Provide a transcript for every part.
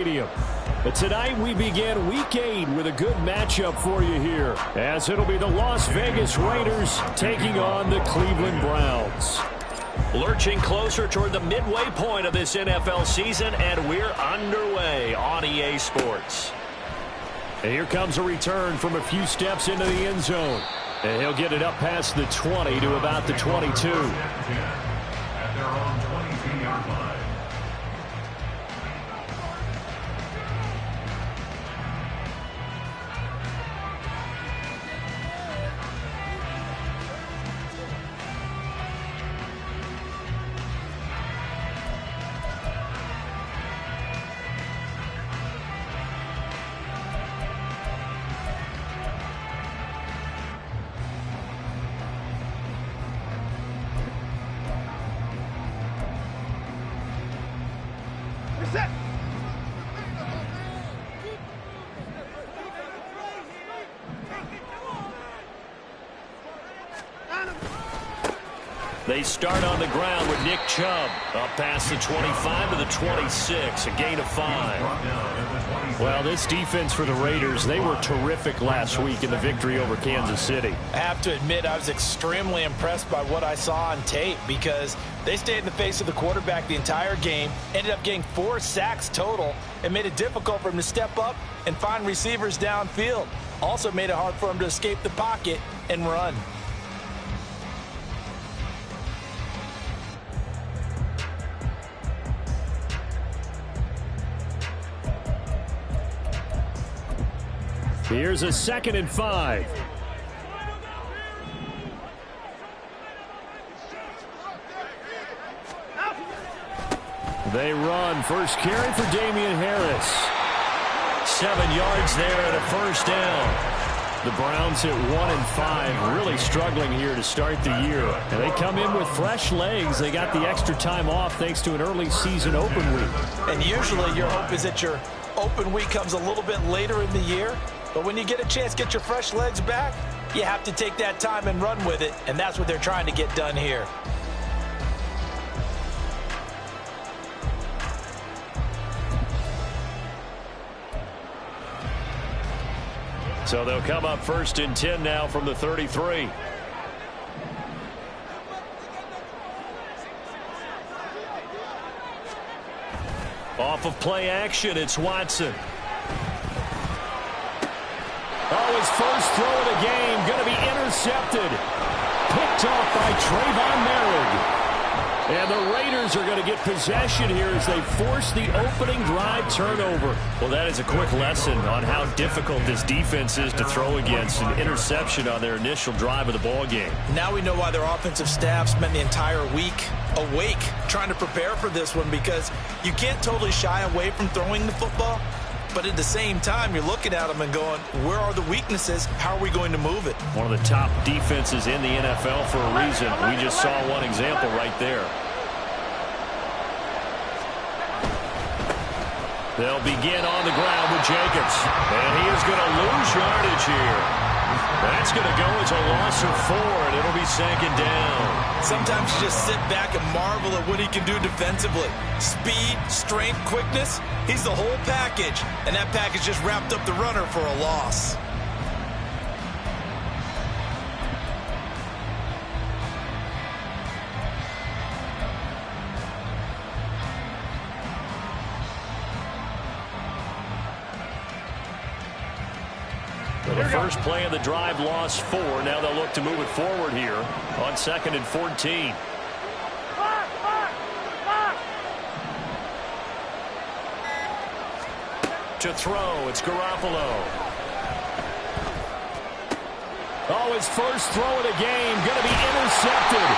But tonight we begin Week 8 with a good matchup for you here, as it'll be the Las Vegas Raiders taking on the Cleveland Browns. Lurching closer toward the midway point of this NFL season, and we're underway on EA Sports. And here comes a return from a few steps into the end zone. And he'll get it up past the 20 to about the 22. At their own 22-yard line. They start on the ground with Nick Chubb up past the 25 to the 26, a gain of 5. Well, this defense for the Raiders, they were terrific last week in the victory over Kansas City. I have to admit, I was extremely impressed by what I saw on tape because they stayed in the face of the quarterback the entire game, ended up getting 4 sacks total, and made it difficult for him to step up and find receivers downfield. Also made it hard for him to escape the pocket and run. Here's a 2nd and 5. They run. First carry for Damian Harris. 7 yards there and a first down. The Browns at 1-5, really struggling here to start the year. And they come in with fresh legs. They got the extra time off thanks to an early season open week. And usually your hope is that your open week comes a little bit later in the year. But when you get a chance to get your fresh legs back, you have to take that time and run with it. And that's what they're trying to get done here. So they'll come up 1st and 10 now from the 33. Off of play action, it's Watson. Oh, his first throw of the game going to be intercepted. Picked off by Trayvon Merrick. And the Raiders are going to get possession here as they force the opening drive turnover. Well, that is a quick lesson on how difficult this defense is to throw against. An interception on their initial drive of the ball game. Now we know why their offensive staff spent the entire week awake trying to prepare for this one, because you can't totally shy away from throwing the football. But at the same time, you're looking at them and going, where are the weaknesses? How are we going to move it? One of the top defenses in the NFL for a reason. We just saw one example right there. They'll begin on the ground with Jacobs. And he is going to lose yardage here. That's going to go as a loss of 4, and it'll be 2nd down. Sometimes you just sit back and marvel at what he can do defensively. Speed, strength, quickness, he's the whole package. And that package just wrapped up the runner for a loss. The first play of the drive lost 4. Now they'll look to move it forward here on 2nd and 14. To throw, it's Garoppolo. Oh, his first throw of the game going to be intercepted.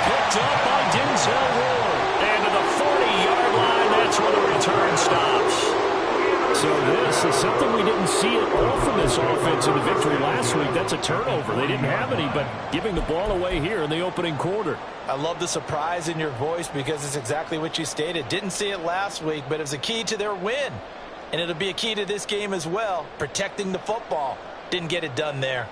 Picked up by Denzel Ward. And to the 40-yard line, that's where the return stops. So this is something we didn't see at all from this offense in the victory last week. That's a turnover. They didn't have any, but giving the ball away here in the opening quarter. I love the surprise in your voice because it's exactly what you stated. Didn't see it last week, but it was a key to their win. And it'll be a key to this game as well, protecting the football. Didn't get it done there.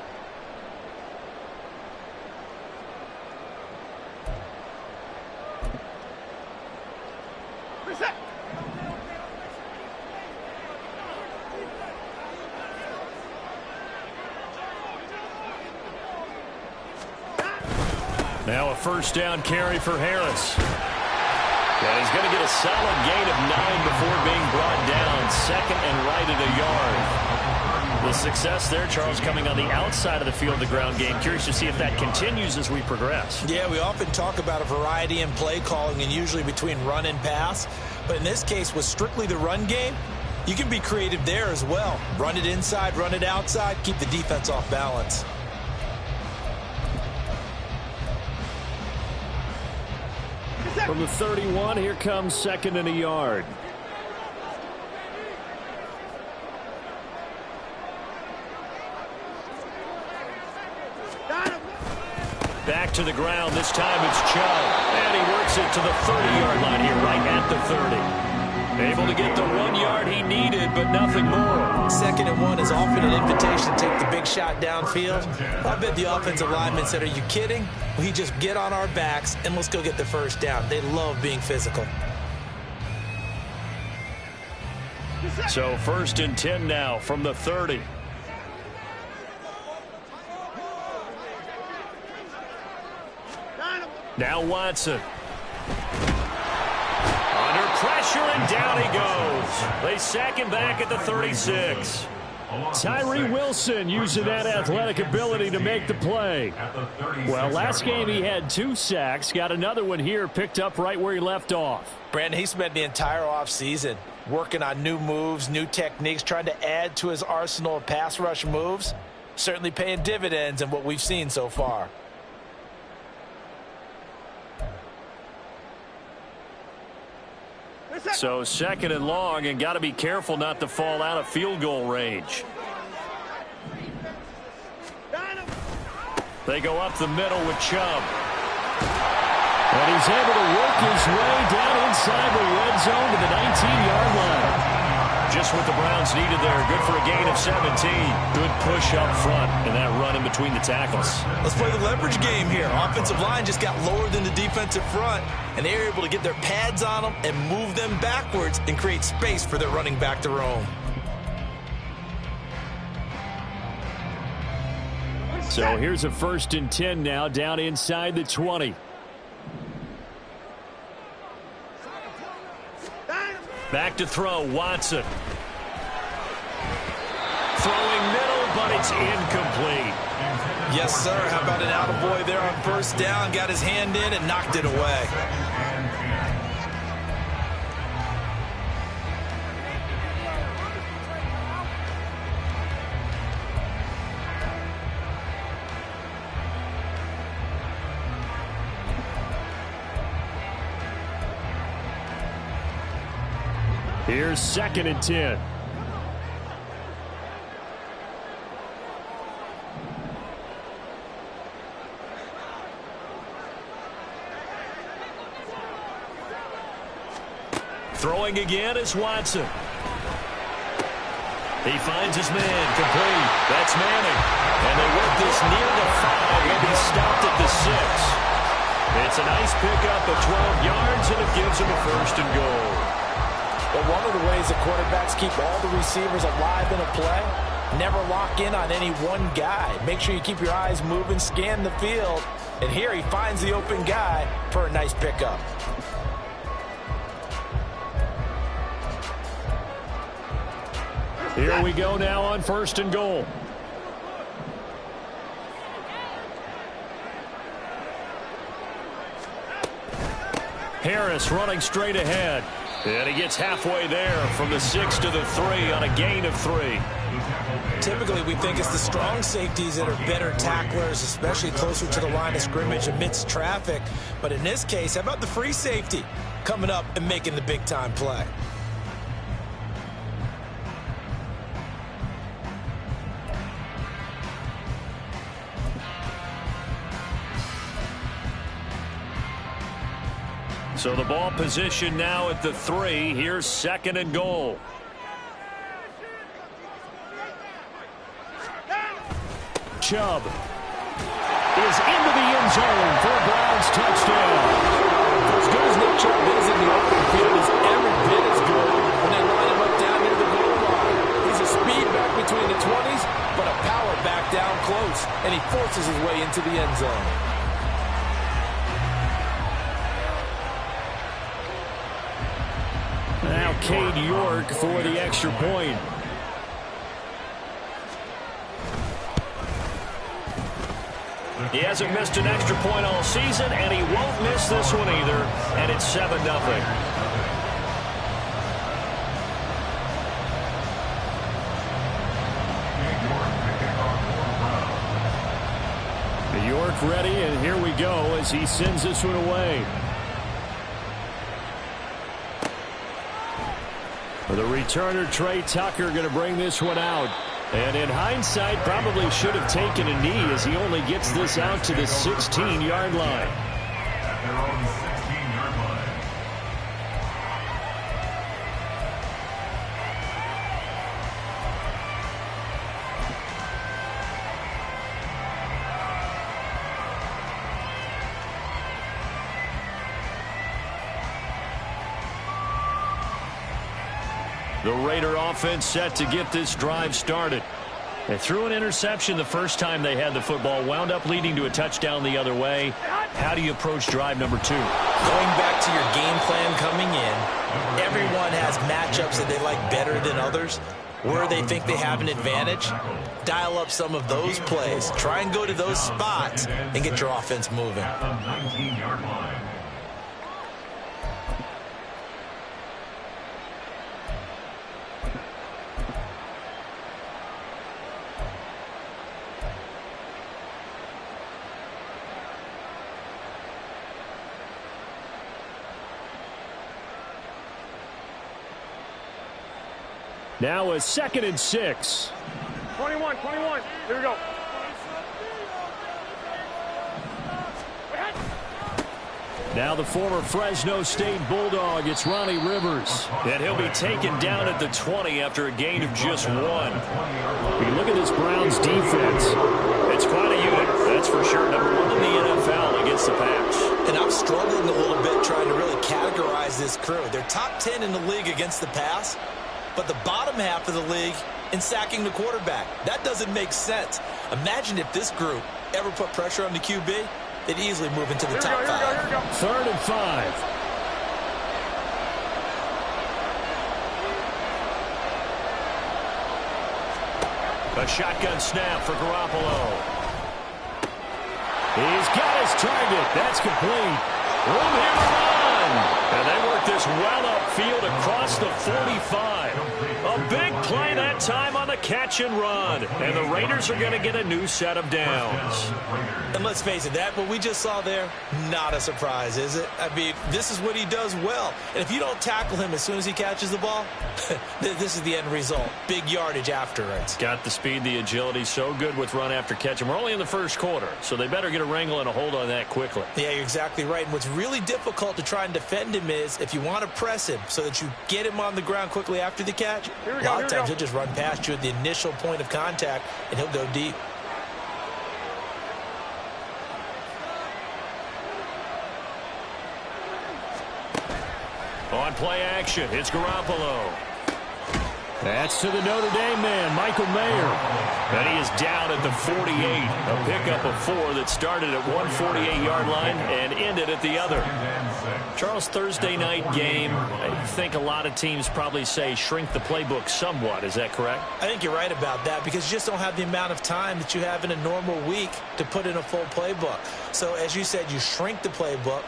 Now a first down carry for Harris. And he's going to get a solid gain of 9 before being brought down. Second and right at a yard. The success there, Charles, coming on the outside of the field, the ground game. Curious to see if that continues as we progress. Yeah, we often talk about a variety in play calling and usually between run and pass. But in this case, with strictly the run game, you can be creative there as well. Run it inside, run it outside, keep the defense off balance. From the 31, here comes second and a yard. Back to the ground. This time it's Chubb. And he works it to the 30-yard line here, right at the 30. Able to get the 1 yard he needed, but nothing more. Second and 1 is often an invitation to take the big shot downfield. I bet the offensive lineman said, are you kidding? We just get on our backs and let's go get the first down. They love being physical. So first and 10 now from the 30. Now Watson. Under pressure, and down he goes. They sack him back at the 36. Tyree Wilson using that athletic ability to make the play. Well, last game he had 2 sacks. Got another one here, picked up right where he left off. Brandon, he spent the entire offseason working on new moves, new techniques, trying to add to his arsenal of pass rush moves. Certainly paying dividends in what we've seen so far. So second and long, and got to be careful not to fall out of field goal range. They go up the middle with Chubb. And he's able to work his way down inside the red zone to the 19-yard line. Just what the Browns needed there. Good for a gain of 17. Good push up front and that run in between the tackles. Let's play the leverage game here. Offensive line just got lower than the defensive front, and they were able to get their pads on them and move them backwards and create space for their running back to roam. So here's a first and 10 now, down inside the 20. Back to throw, Watson. Throwing middle, but it's incomplete. Yes, sir. How about an attaboy there on first down? Got his hand in and knocked it away. Here's second and 10. Throwing again is Watson. He finds his man, complete. That's Manning. And they work this near the 5. He'll be stopped at the 6. It's a nice pickup of 12 yards, and it gives him a first and goal. But one of the ways the quarterbacks keep all the receivers alive in a play, never lock in on any one guy. Make sure you keep your eyes moving, scan the field, and here he finds the open guy for a nice pickup. Here we go now on first and goal. Harris running straight ahead. And he gets halfway there from the 6 to the 3 on a gain of 3. Typically, we think it's the strong safeties that are better tacklers, especially closer to the line of scrimmage amidst traffic. But in this case, how about the free safety coming up and making the big-time play? So the ball position now at the 3. Here's second and goal. Chubb is into the end zone for a Browns touchdown. For as good as Nick Chubb is in the open field, is every bit as good when they line him up down near the goal line. He's a speed back between the 20s, but a power back down close, and he forces his way into the end zone. Cade York for the extra point. He hasn't missed an extra point all season, and he won't miss this one either, and it's 7-0. York ready, and here we go as he sends this one away. The returner, Trey Tucker, going to bring this one out. And in hindsight, probably should have taken a knee as he only gets this out to the 16-yard line. At their own 16-yard line. The Raider offense set to get this drive started. They threw an interception the first time they had the football, wound up leading to a touchdown the other way. How do you approach drive number 2? Going back to your game plan coming in, everyone has matchups that they like better than others. Where they think they have an advantage, dial up some of those plays. Try and go to those spots and get your offense moving. At the 19-yard line. Now a 2nd and 6. 21. Here we go. Now the former Fresno State Bulldog, it's Ronnie Rivers. And he'll be taken down at the 20 after a gain of just 1. You look at this Browns defense. It's quite a unit, that's for sure. Number 1 in the NFL against the pass. And I'm struggling a little bit trying to really categorize this crew. They're top 10 in the league against the pass, but the bottom half of the league in sacking the quarterback. That doesn't make sense. Imagine if this group ever put pressure on the QB, they'd easily move into the top 5. 3rd and 5. A shotgun snap for Garoppolo. He's got his target. That's complete. Room here to run. And they work this well upfield across the 45. A big play that time on the catch and run. And the Raiders are going to get a new set of downs. And let's face it, that what we just saw there, not a surprise, is it? I mean, this is what he does well. And if you don't tackle him as soon as he catches the ball, this is the end result. Big yardage afterwards. Got the speed, the agility, so good with run after catch. And we're only in the first quarter, so they better get a wrangle and a hold on that quickly. Yeah, you're exactly right. And what's really difficult to try and defend him is if you want to press him so that you get him on the ground quickly after the catch, a lot of times he'll just run past you at the initial point of contact, and he'll go deep. On play action, it's Garoppolo. That's to the Notre Dame man, Michael Mayer. And he is down at the 48. A pickup of 4 that started at 148-yard line and ended at the other. Charles, Thursday night game, I think a lot of teams probably say shrink the playbook somewhat. Is that correct? I think you're right about that because you just don't have the amount of time that you have in a normal week to put in a full playbook. So as you said, you shrink the playbook.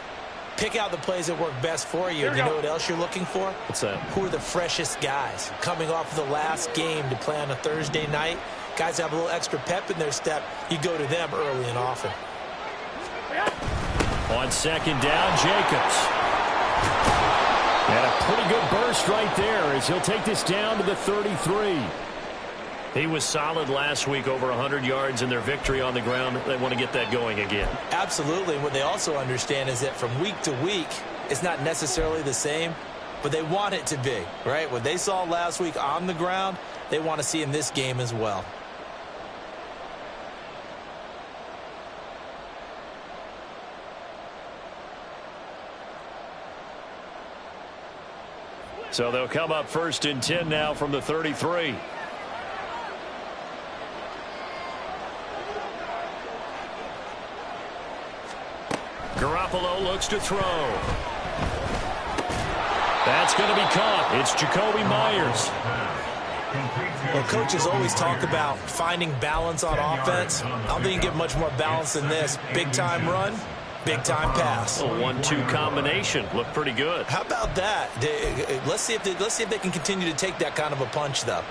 Pick out the plays that work best for you. And you know what else you're looking for? What's that? Who are the freshest guys coming off the last game to play on a Thursday night? Guys have a little extra pep in their step. You go to them early and often. On 2nd down, Jacobs. And a pretty good burst right there as he'll take this down to the 33. He was solid last week, over 100 yards in their victory on the ground. They want to get that going again. Absolutely. What they also understand is that from week to week, it's not necessarily the same, but they want it to be, right? What they saw last week on the ground, they want to see in this game as well. So they'll come up 1st and 10 now from the 33. Garoppolo looks to throw. That's going to be caught. It's Jacoby Myers. Well, coaches always talk about finding balance on offense. I don't think you can get much more balance than this. Big-time run, big-time pass. A 1-2 combination. Looked pretty good. How about that? Let's see if they can continue to take that kind of a punch, though.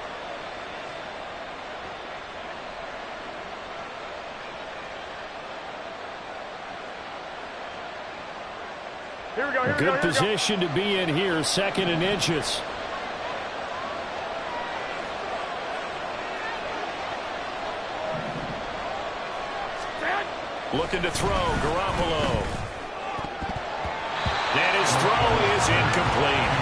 Here we go. Good position to be in here. 2nd and inches. Looking to throw, Garoppolo. And his throw is incomplete.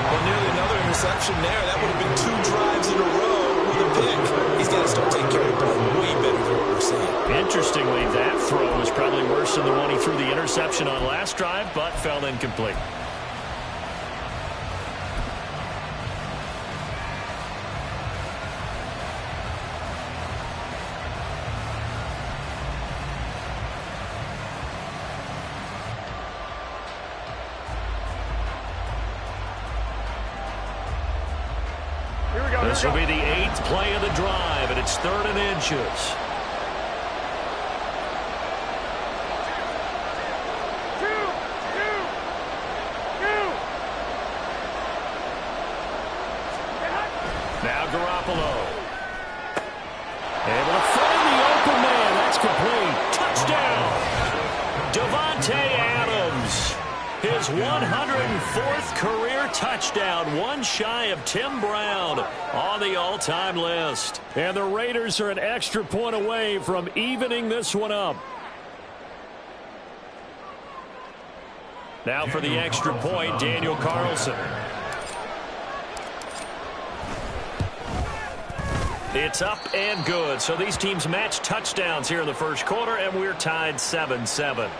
Well, nearly another interception there. That would have been 2 drives in a row with a pick. He's got to start taking care of the ball way better than what we're seeing. Interestingly, that throw was probably worse than the one he threw the interception on last drive, but fell incomplete. This will be the 8th play of the drive, and it's 3rd and inches. Now Garoppolo. Able to find the open man. That's complete. Touchdown. Davante Adams. His 104th career touchdown, one shy of Tim Brown on the all-time list. And the Raiders are an extra point away from evening this one up. Now for the extra point, Daniel Carlson. It's up and good. So these teams match touchdowns here in the first quarter, and we're tied 7-7.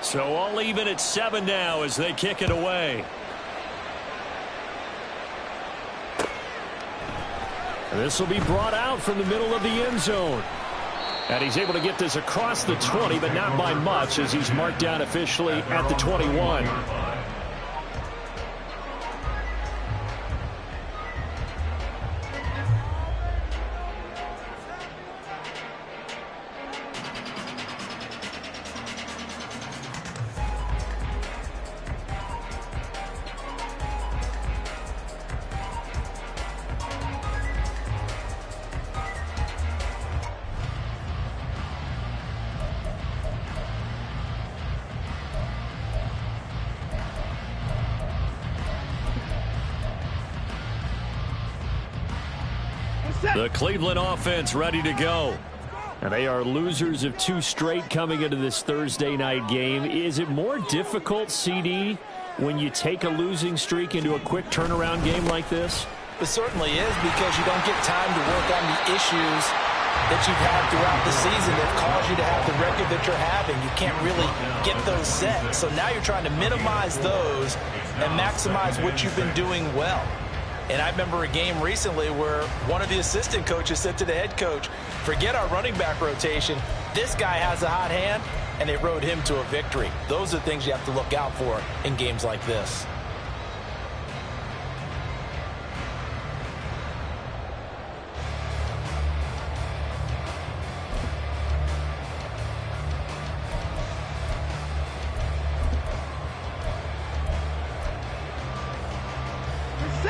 So all even at 7 now as they kick it away. This will be brought out from the middle of the end zone. And he's able to get this across the 20, but not by much as he's marked down officially at the 21. The Cleveland offense ready to go. And they are losers of 2 straight coming into this Thursday night game. Is it more difficult, CD, when you take a losing streak into a quick turnaround game like this? It certainly is, because you don't get time to work on the issues that you've had throughout the season that cause you to have the record that you're having. You can't really get those set. So now you're trying to minimize those and maximize what you've been doing well. And I remember a game recently where one of the assistant coaches said to the head coach, forget our running back rotation. This guy has a hot hand, and they rode him to a victory. Those are things you have to look out for in games like this.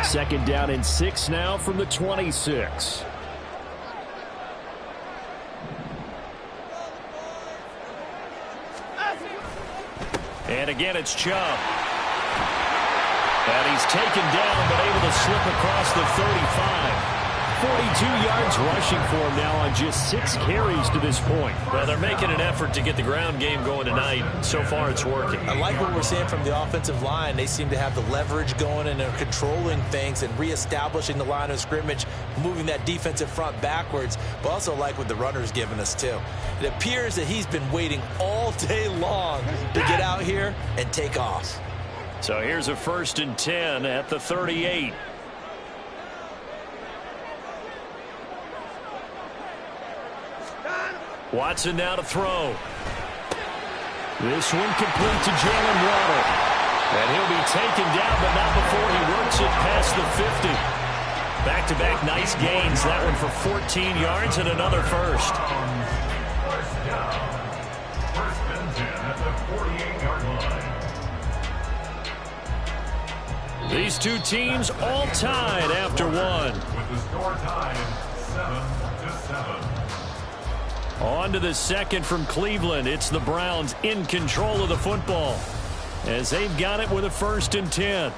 Second down and 6 now from the 26. And again, it's Chubb. And he's taken down, but able to slip across the 35. 42 yards rushing for him now on just 6 carries to this point. Well, they're making an effort to get the ground game going tonight. So far, it's working. I like what we're seeing from the offensive line. They seem to have the leverage going, and they're controlling things and reestablishing the line of scrimmage, moving that defensive front backwards, but also like what the runner's giving us, too. It appears that he's been waiting all day long to get out here and take off. So here's a 1st and 10 at the 38. Watson now to throw. This one complete to Jalen Waddle. And he'll be taken down, but not before he works it past the 50. Back-to-back nice gains. That one for 14 yards and another first. First down. 1st and 10 at the 48-yard line. These two teams all tied after one. With the score tied 7-7. On to the second from Cleveland. It's the Browns in control of the football as they've got it with a 1st and 10.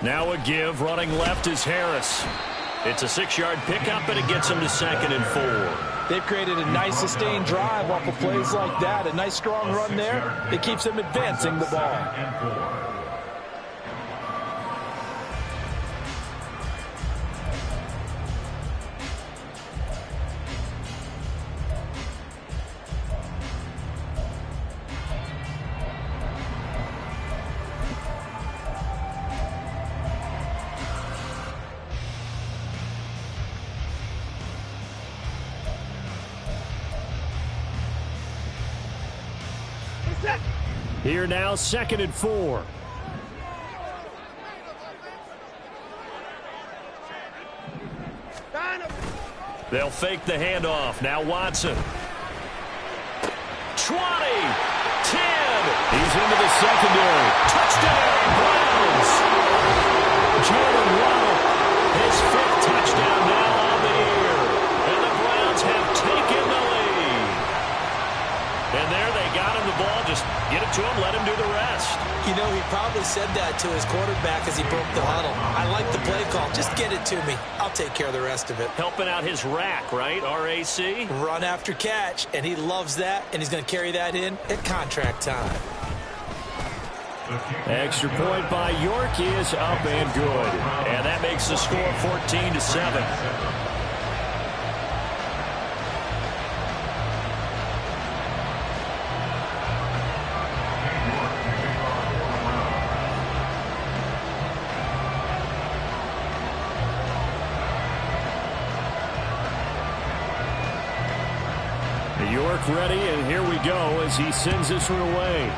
Now a give, running left is Harris. It's a 6-yard pickup, and it gets him to 2nd and 4. They've created a nice sustained drive off of plays like that. A nice strong run there. It keeps them advancing the ball. Here now, 2nd and 4. They'll fake the handoff. Now Watson. 20, 10. He's into the secondary. Touchdown, Browns. Jalen Waddle, his 5th touchdown now on the year. And the Browns have taken the lead. And there they got him the ball. Just get it to him, let him do the rest. You know, he probably said that to his quarterback as he broke the huddle. I like the play call. Just get it to me. I'll take care of the rest of it. Helping out his rack, right? RAC? Run after catch, and he loves that, and he's going to carry that in at contract time. Extra point by York is up and good. And that makes the score 14-7. York ready, and here we go as he sends this one away.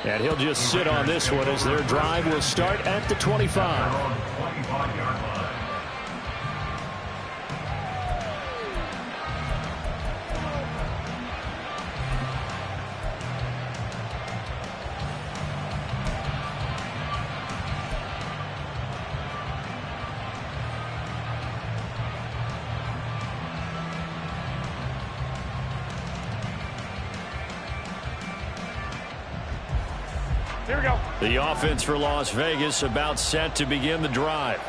And he'll just sit on this one as their drive will start at the 25. Here we go. The offense for Las Vegas about set to begin the drive.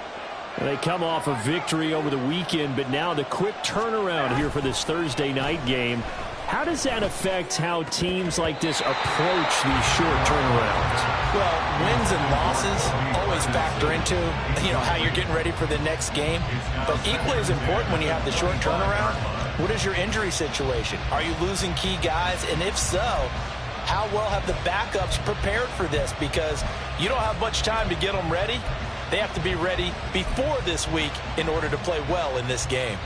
They come off a victory over the weekend, but now the quick turnaround here for this Thursday night game. How does that affect how teams like this approach these short turnarounds? Well, wins and losses always factor into, how you're getting ready for the next game. But equally as important when you have the short turnaround, what is your injury situation? Are you losing key guys? And if so, how well have the backups prepared for this? Because you don't have much time to get them ready. They have to be ready before this week in order to play well in this game.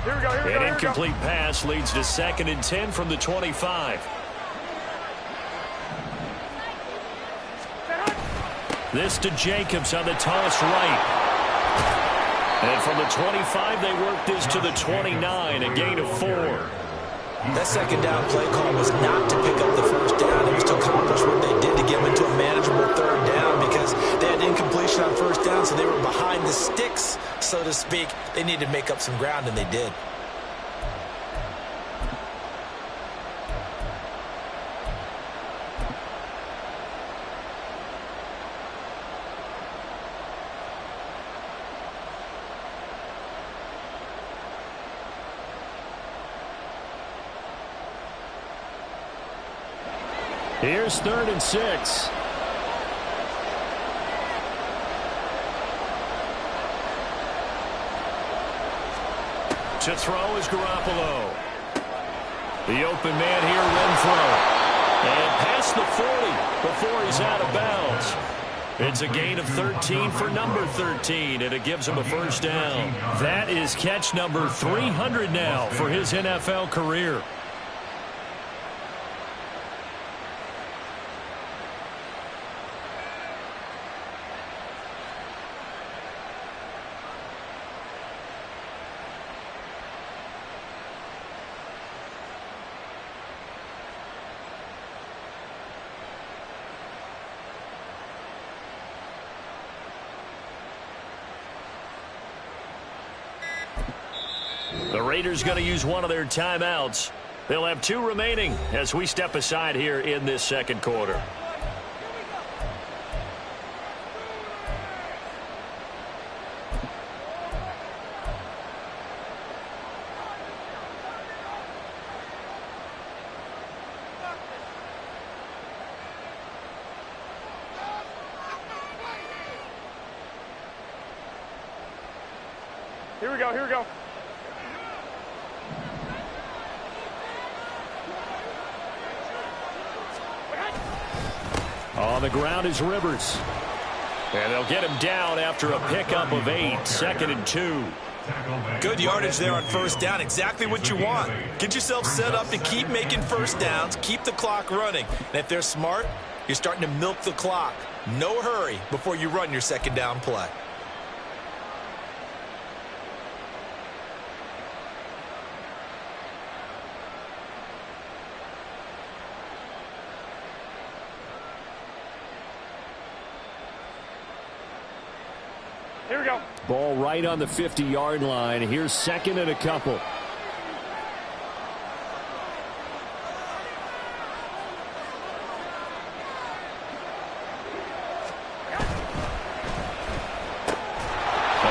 Here we go, here we go, An here we go. incomplete pass leads to 2nd and 10 from the 25. This to Jacobs on the toss right. And from the 25, they work this to the 29, a gain of 4. That second down play call was not to pick up the first down. It was to accomplish what they did to get them into a manageable 3rd down because they had incompletion on 1st down, so they were behind the sticks, so to speak. They needed to make up some ground, and they did. Here's 3rd and 6. To throw is Garoppolo. The open man here, Renfro. And past the 40 before he's out of bounds. It's a gain of 13 for number 13, and it gives him a 1st down. That is catch number 300 now for his NFL career. The Raiders going to use one of their timeouts. They'll have 2 remaining as we step aside here in this 2nd quarter. Here we go, here we go. On the ground is Rivers. And they'll get him down after a pickup of 8. 2nd and 2. Good yardage there on 1st down. Exactly what you want. Get yourself set up to keep making 1st downs. Keep the clock running. And if they're smart, you're starting to milk the clock. No hurry before you run your 2nd down play. Here we go. Ball right on the 50-yard line. Here's 2nd and a couple. A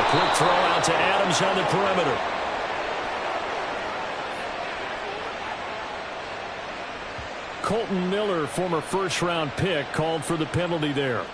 quick throw out to Adams on the perimeter. Colton Miller, former 1st-round pick, called for the penalty there.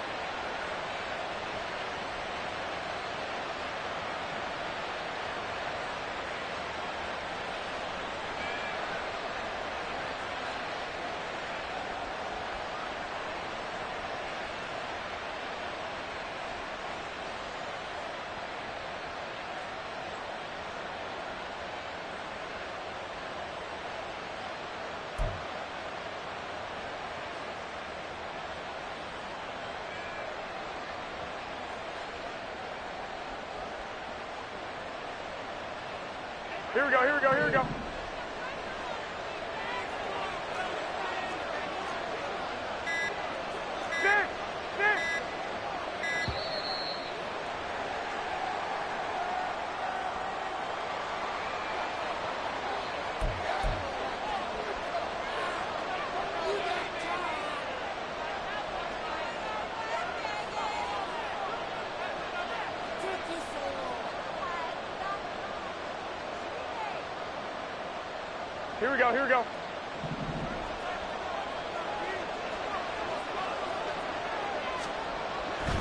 Here we go, here we go, here we go. Six. Here we go, here we go.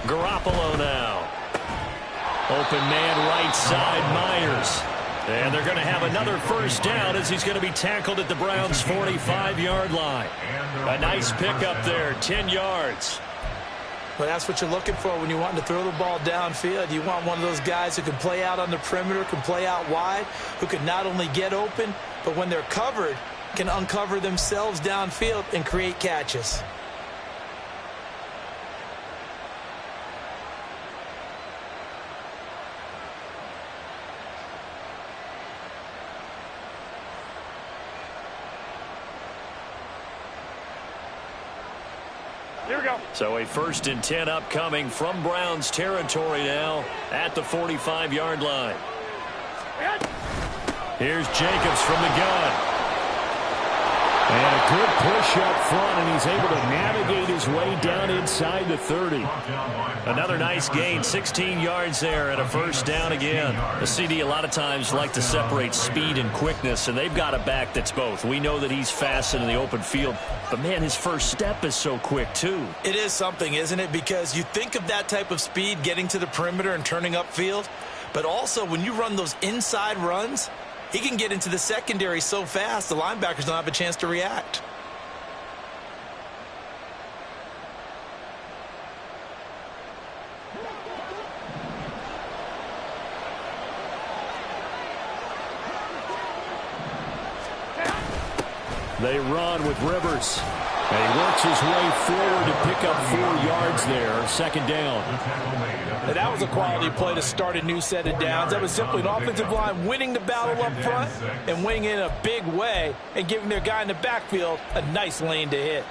Garoppolo now. Open man right side, Myers. And they're going to have another first down as he's going to be tackled at the Browns' 45-yard line. A nice pickup there, 10 yards. Well, that's what you're looking for when you want to throw the ball downfield. You want one of those guys who can play out on the perimeter, can play out wide, who can not only get open, but when they're covered, can uncover themselves downfield and create catches. Here we go. So a 1st and 10 upcoming from Browns territory now at the 45-yard line. Here's Jacobs from the gun. And a good push up front, and he's able to navigate his way down inside the 30. Another nice gain, 16 yards there, and a first down again. The CD a lot of times like to separate speed and quickness, and they've got a back that's both. We know that he's fast in the open field, but, man, his first step is so quick, too. It is something, isn't it? Because you think of that type of speed getting to the perimeter and turning upfield, but also when you run those inside runs, he can get into the secondary so fast, the linebackers don't have a chance to react. They run with Rivers. And he works his way forward to pick up 4 yards there, 2nd down. And that was a quality play to start a new set of downs. That was simply an offensive line winning the battle up front and winning in a big way and giving their guy in the backfield a nice lane to hit.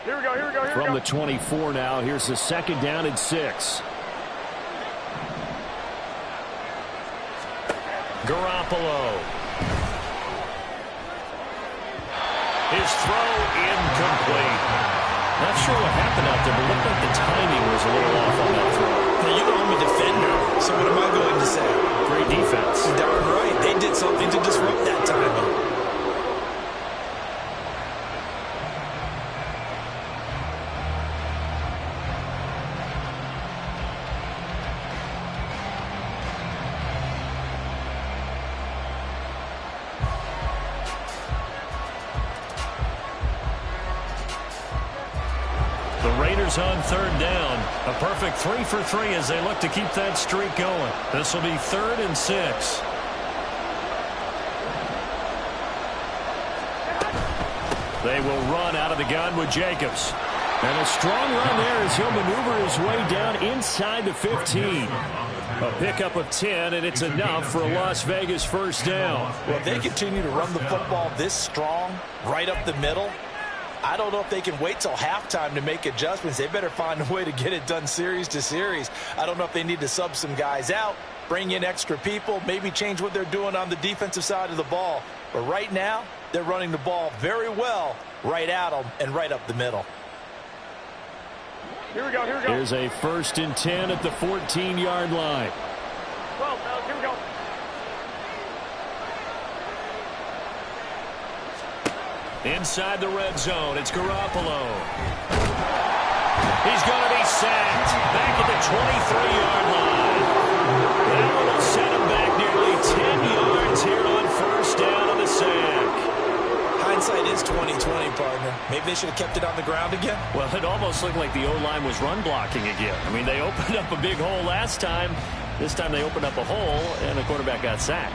Here we go, here we go, here we go. From the 24 now, here's the 2nd down and 6. Garoppolo. His throw incomplete. Not sure what happened out there, but looked like the timing was a little off on that throw. Now, you know I'm a defender, so what am I going to say? Great defense. Darn right. They did something to disrupt that timing. Raiders on 3rd down. A perfect 3 for 3 as they look to keep that streak going. This will be 3rd and 6. They will run out of the gun with Jacobs. And a strong run there as he'll maneuver his way down inside the 15. A pickup of 10, and it's enough for a Las Vegas 1st down. Well, if they continue to run the football this strong, right up the middle, I don't know if they can wait till halftime to make adjustments. They better find a way to get it done series to series. I don't know if they need to sub some guys out, bring in extra people, maybe change what they're doing on the defensive side of the ball. But right now, they're running the ball very well right at them and right up the middle. Here we go, here we go. Here's a 1st and 10 at the 14-yard line. 12, fellas, here we go. Inside the red zone, it's Garoppolo. He's going to be sacked back at the 23-yard line. That one will set him back nearly 10 yards here on 1st down on the sack. Hindsight is 20/20, partner. Maybe they should have kept it on the ground again. Well, it almost looked like the O-line was run blocking again. I mean, they opened up a big hole last time. This time they opened up a hole, and the quarterback got sacked.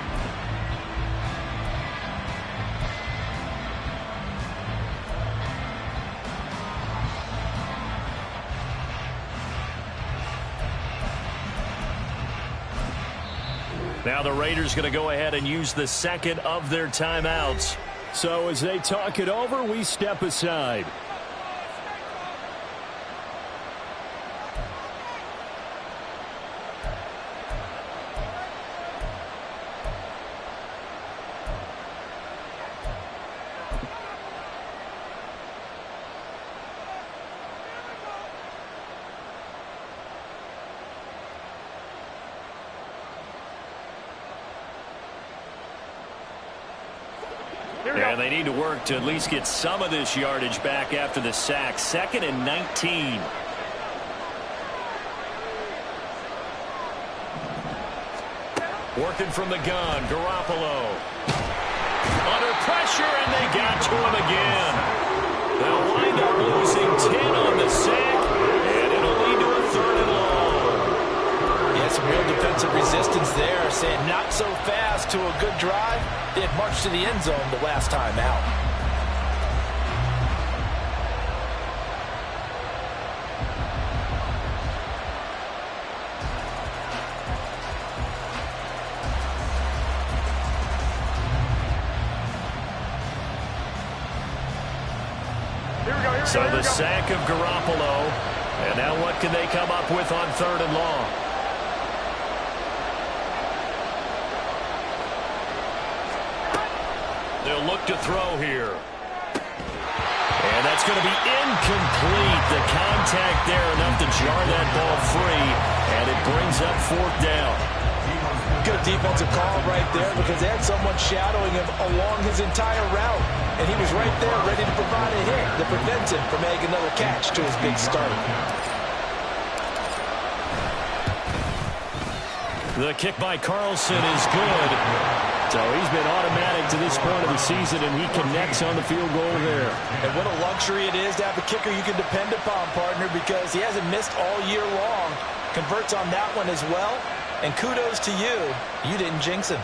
Now the Raiders going to go ahead and use the 2nd of their timeouts. So as they talk it over, we step aside. here we go. And they need to work to at least get some of this yardage back after the sack. 2nd and 19. Working from the gun, Garoppolo. Under pressure, and they got to him again. They'll wind up losing 10 on the sack, and it'll lead to a 3rd and long. Yeah, some real defensive resistance there, saying not so fast to a good drive. They had marched to the end zone the last time out. So the sack of Garoppolo. And now what can they come up with on 3rd and long? They'll look to throw here. And that's going to be incomplete. The contact there enough to jar that ball free. And it brings up 4th down. Good defensive call right there because they had someone shadowing him along his entire route. And he was right there ready to provide a hit that prevents him from making another catch to his big start. The kick by Carlson is good. So he's been automatic to this point of the season, and he connects on the field goal there. And what a luxury it is to have a kicker you can depend upon, partner, because he hasn't missed all year long. Converts on that one as well. And kudos to you. You didn't jinx him.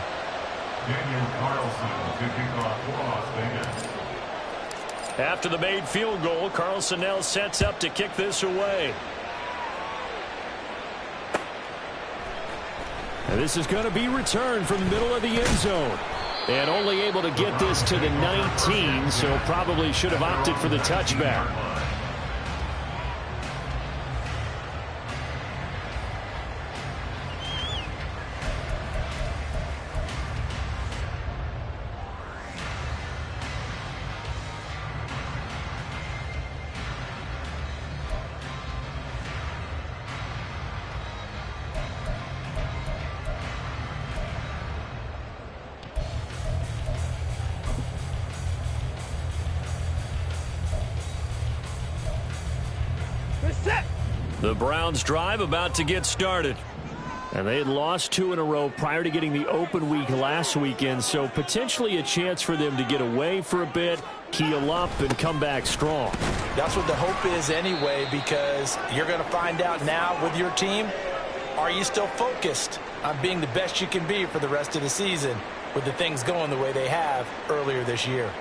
Daniel Carlson to kick off for Las Vegas. After the made field goal, Carlson now sets up to kick this away. And this is going to be returned from the middle of the end zone. And only able to get this to the 19, so probably should have opted for the touchback. The Browns drive about to get started. And they had lost 2 in a row prior to getting the open week last weekend, so potentially a chance for them to get away for a bit, keel up, and come back strong. That's what the hope is anyway, because you're going to find out now with your team, are you still focused on being the best you can be for the rest of the season with the things going the way they have earlier this year?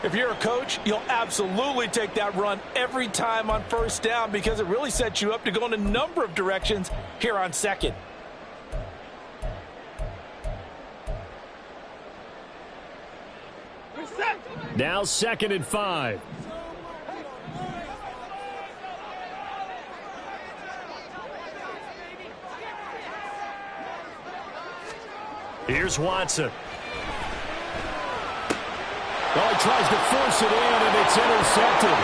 If you're a coach, you'll absolutely take that run every time on 1st down because it really sets you up to go in a number of directions here on 2nd. Now 2nd and 5. Here's Watson. Oh, he tries to force it in, and it's intercepted.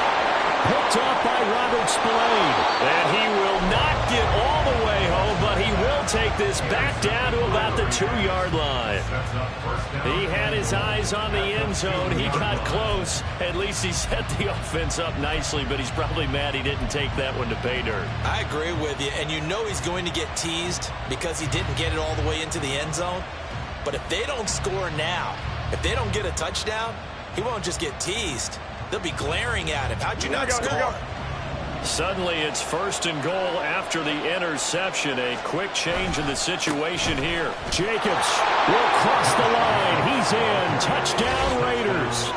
Picked off by Robert Spillane. And he will not get all the way home, but he will take this back down to about the 2-yard line. He had his eyes on the end zone. He got close. At least he set the offense up nicely, but he's probably mad he didn't take that one to pay dirt. I agree with you, and you know he's going to get teased because he didn't get it all the way into the end zone. But if they don't score now, if they don't get a touchdown, he won't just get teased. They'll be glaring at him. How'd you not score? Suddenly it's 1st and goal after the interception. A quick change in the situation here. Jacobs will cross the line. He's in. Touchdown, Raiders.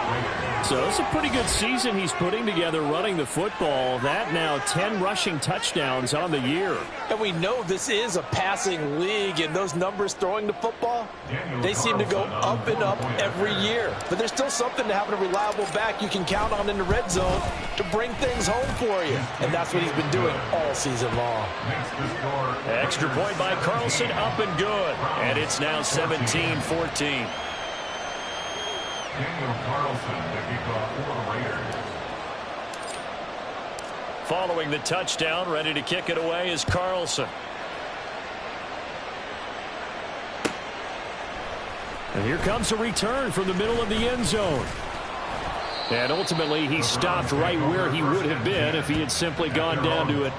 So it's a pretty good season he's putting together running the football. That now 10 rushing touchdowns on the year. And we know this is a passing league, and those numbers throwing the football, they seem to go up and up every year. But there's still something to having a reliable back you can count on in the red zone to bring things home for you. And that's what he's been doing all season long. Extra point by Carlson, up and good. And it's now 17-14. Daniel Carlson to kick off for the Raiders. Following the touchdown, ready to kick it away is Carlson. And here comes a return from the middle of the end zone. And ultimately, he stopped right where he would have been if he had simply gone down to it.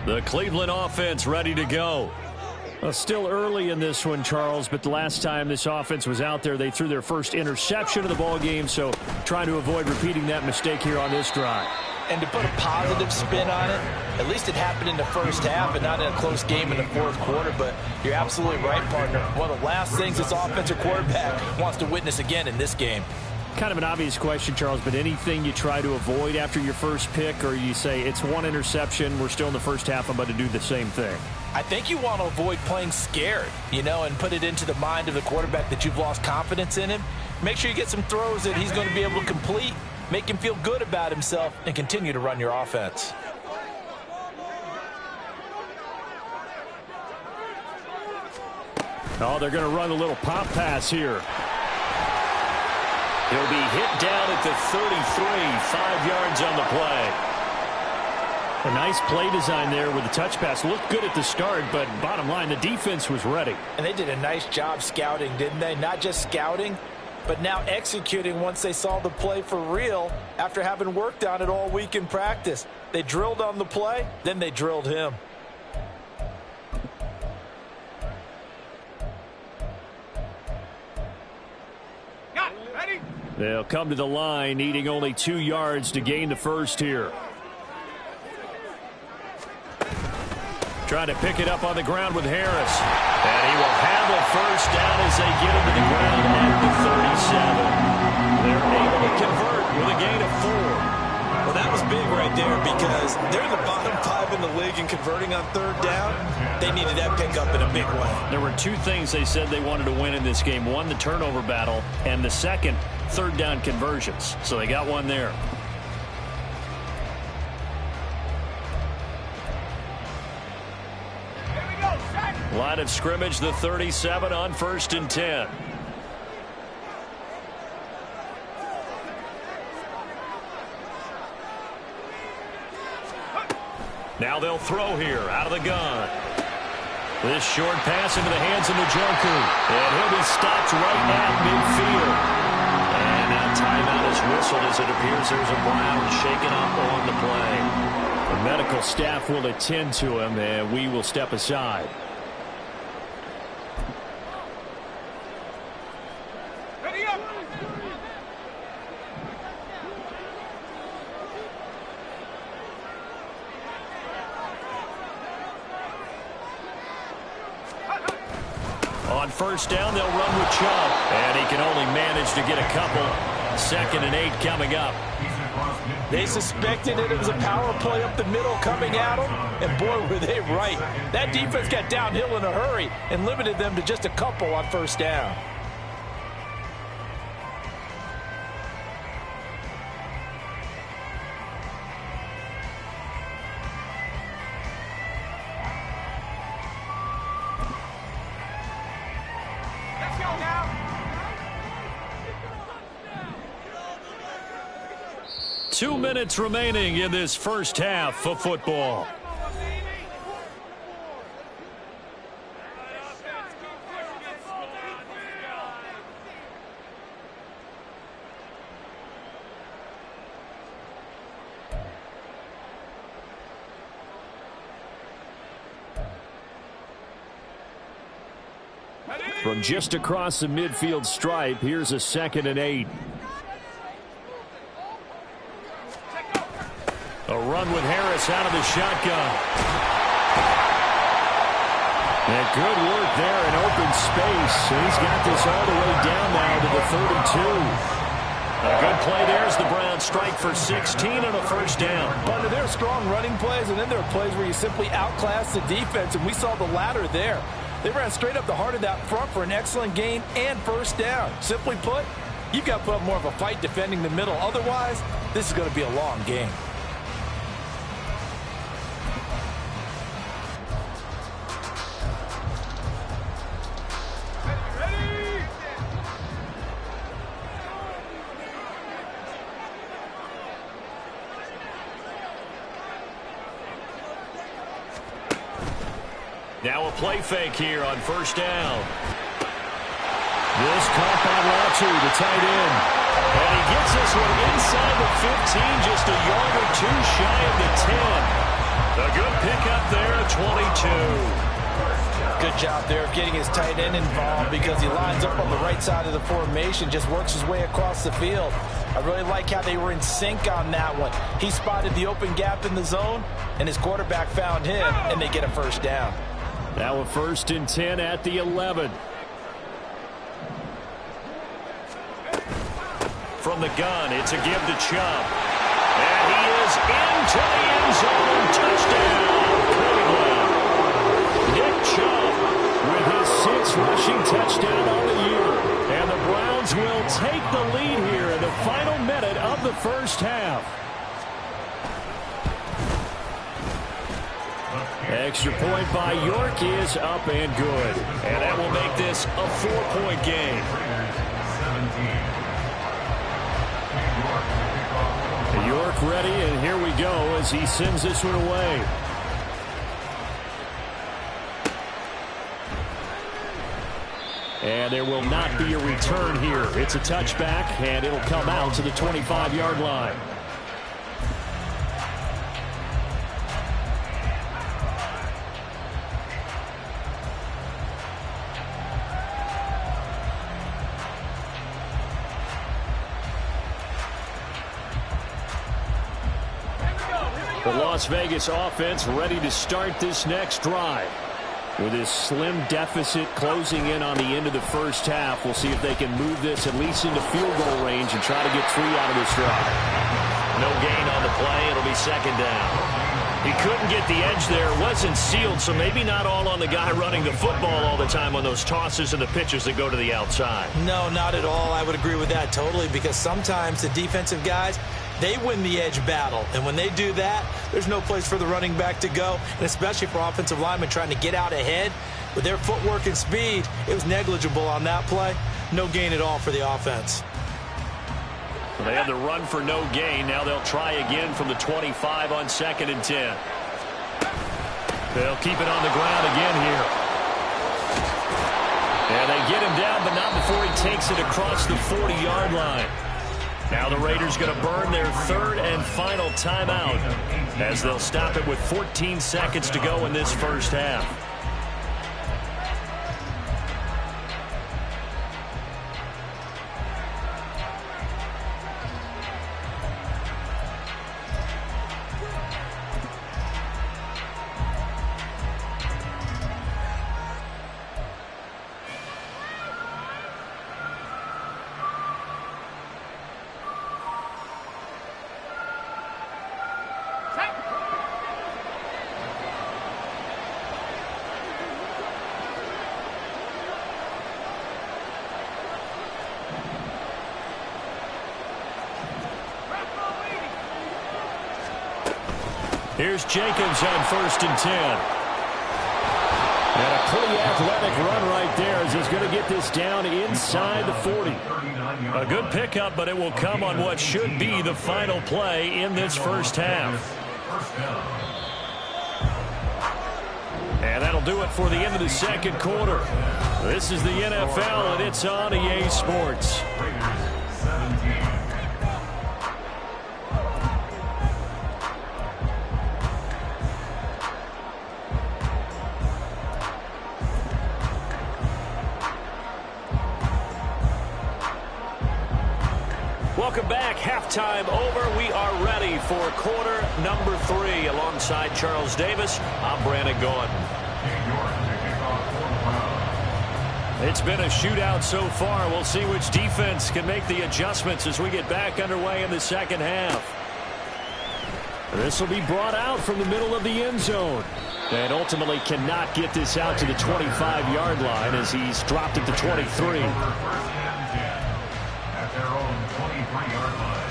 The Cleveland offense ready to go. Well, still early in this one, Charles, but the last time this offense was out there, they threw their first interception of the ball game, so trying to avoid repeating that mistake here on this drive. And to put a positive spin on it, at least it happened in the first half and not in a close game in the fourth quarter. But you're absolutely right, partner. One of the last things this offensive quarterback wants to witness again in this game. Kind of an obvious question, Charles, but anything you try to avoid after your first pick, or you say it's one interception, we're still in the first half, I'm about to do the same thing? I think you want to avoid playing scared, and put it into the mind of the quarterback that you've lost confidence in him. Make sure you get some throws that he's going to be able to complete, make him feel good about himself, and continue to run your offense. Oh, they're going to run a little pop pass here. He'll be hit down at the 33, 5 yards on the play. A nice play design there with the touch pass. Looked good at the start, but bottom line, the defense was ready. And they did a nice job scouting, didn't they? Not just scouting, but now executing once they saw the play for real after having worked on it all week in practice. They drilled on the play, then they drilled him. They'll come to the line, needing only 2 yards to gain the first here. Trying to pick it up on the ground with Harris. And he will have a first down as they get him to the ground at the 37. They're able to convert with a gain of 4. Well, that was big right there because they're in the bottom 5 in the league and converting on third down. They needed that pickup in a big way. There were 2 things they said they wanted to win in this game. One, the turnover battle, and the second, third down conversions. So they got one there. Line of scrimmage, the 37 on 1st and 10. Now they'll throw here out of the gun. This short pass into the hands of Njoku. And he'll be stopped right at midfield. And now timeout is whistled as it appears there's a Brown shaken up on the play. The medical staff will attend to him, and we will step aside. On first down, they'll run with Chubb. And he can only manage to get a couple. 2nd and 8 coming up. They suspected it was a power play up the middle coming at them, and boy, were they right. That defense got downhill in a hurry and limited them to just a couple on first down. Let's go now. 2 minutes remaining in this first half of football. From just across the midfield stripe, here's a 2nd and 8. A run with Harris out of the shotgun. And good work there in open space. He's got this all the way down now to the 32. A good play there as the Browns strike for 16 and a first down. But there are strong running plays, and then there are plays where you simply outclass the defense, and we saw the latter there. They ran straight up the heart of that front for an excellent gain and first down. Simply put, you've got to put up more of a fight defending the middle. Otherwise, this is going to be a long game. Now a play fake here on first down. This caught by Latu, the tight end. And he gets this one inside the 15, just a yard or two shy of the 10. A good pickup there at 22. Good job there of getting his tight end involved because he lines up on the right side of the formation, just works his way across the field. I really like how they were in sync on that one. He spotted the open gap in the zone, and his quarterback found him, and they get a first down. Now a 1st and 10 at the 11. From the gun, it's a give to Chubb. And he is into the end zone. Touchdown, Cleveland. Nick Chubb with his 6th rushing touchdown on the year. And the Browns will take the lead here in the final minute of the first half. Extra point by York is up and good. And that will make this a 4-point game. York ready, and here we go as he sends this one away. And there will not be a return here. It's a touchback, and it'll come out to the 25-yard line. The Las Vegas offense ready to start this next drive. With this slim deficit closing in on the end of the first half, we'll see if they can move this at least into field goal range and try to get 3 out of this drive. No gain on the play. It'll be second down. He couldn't get the edge there. It wasn't sealed, so maybe not all on the guy running the football all the time on those tosses and the pitches that go to the outside. No, not at all. I would agree with that totally because sometimes the defensive guys, they win the edge battle. And when they do that, there's no place for the running back to go, and especially for offensive linemen trying to get out ahead. With their footwork and speed, it was negligible on that play. No gain at all for the offense. They had the run for no gain. Now they'll try again from the 25 on 2nd and 10. They'll keep it on the ground again here. And they get him down, but not before he takes it across the 40-yard line. Now the Raiders going to burn their 3rd and final timeout as they'll stop it with 14 seconds to go in this first half. Here's Jacobs on 1st and 10. And a pretty athletic run right there as he's going to get this down inside the 40. A good pickup, but it will come on what should be the final play in this first half. And that'll do it for the end of the second quarter. This is the NFL, and it's on EA Sports. Welcome back. Halftime over. We are ready for quarter number 3. Alongside Charles Davis, I'm Brandon Gaudin. It's been a shootout so far. We'll see which defense can make the adjustments as we get back underway in the second half. This will be brought out from the middle of the end zone. And ultimately cannot get this out to the 25-yard line as he's dropped it to 23. First and 10 at their own 23-yard line.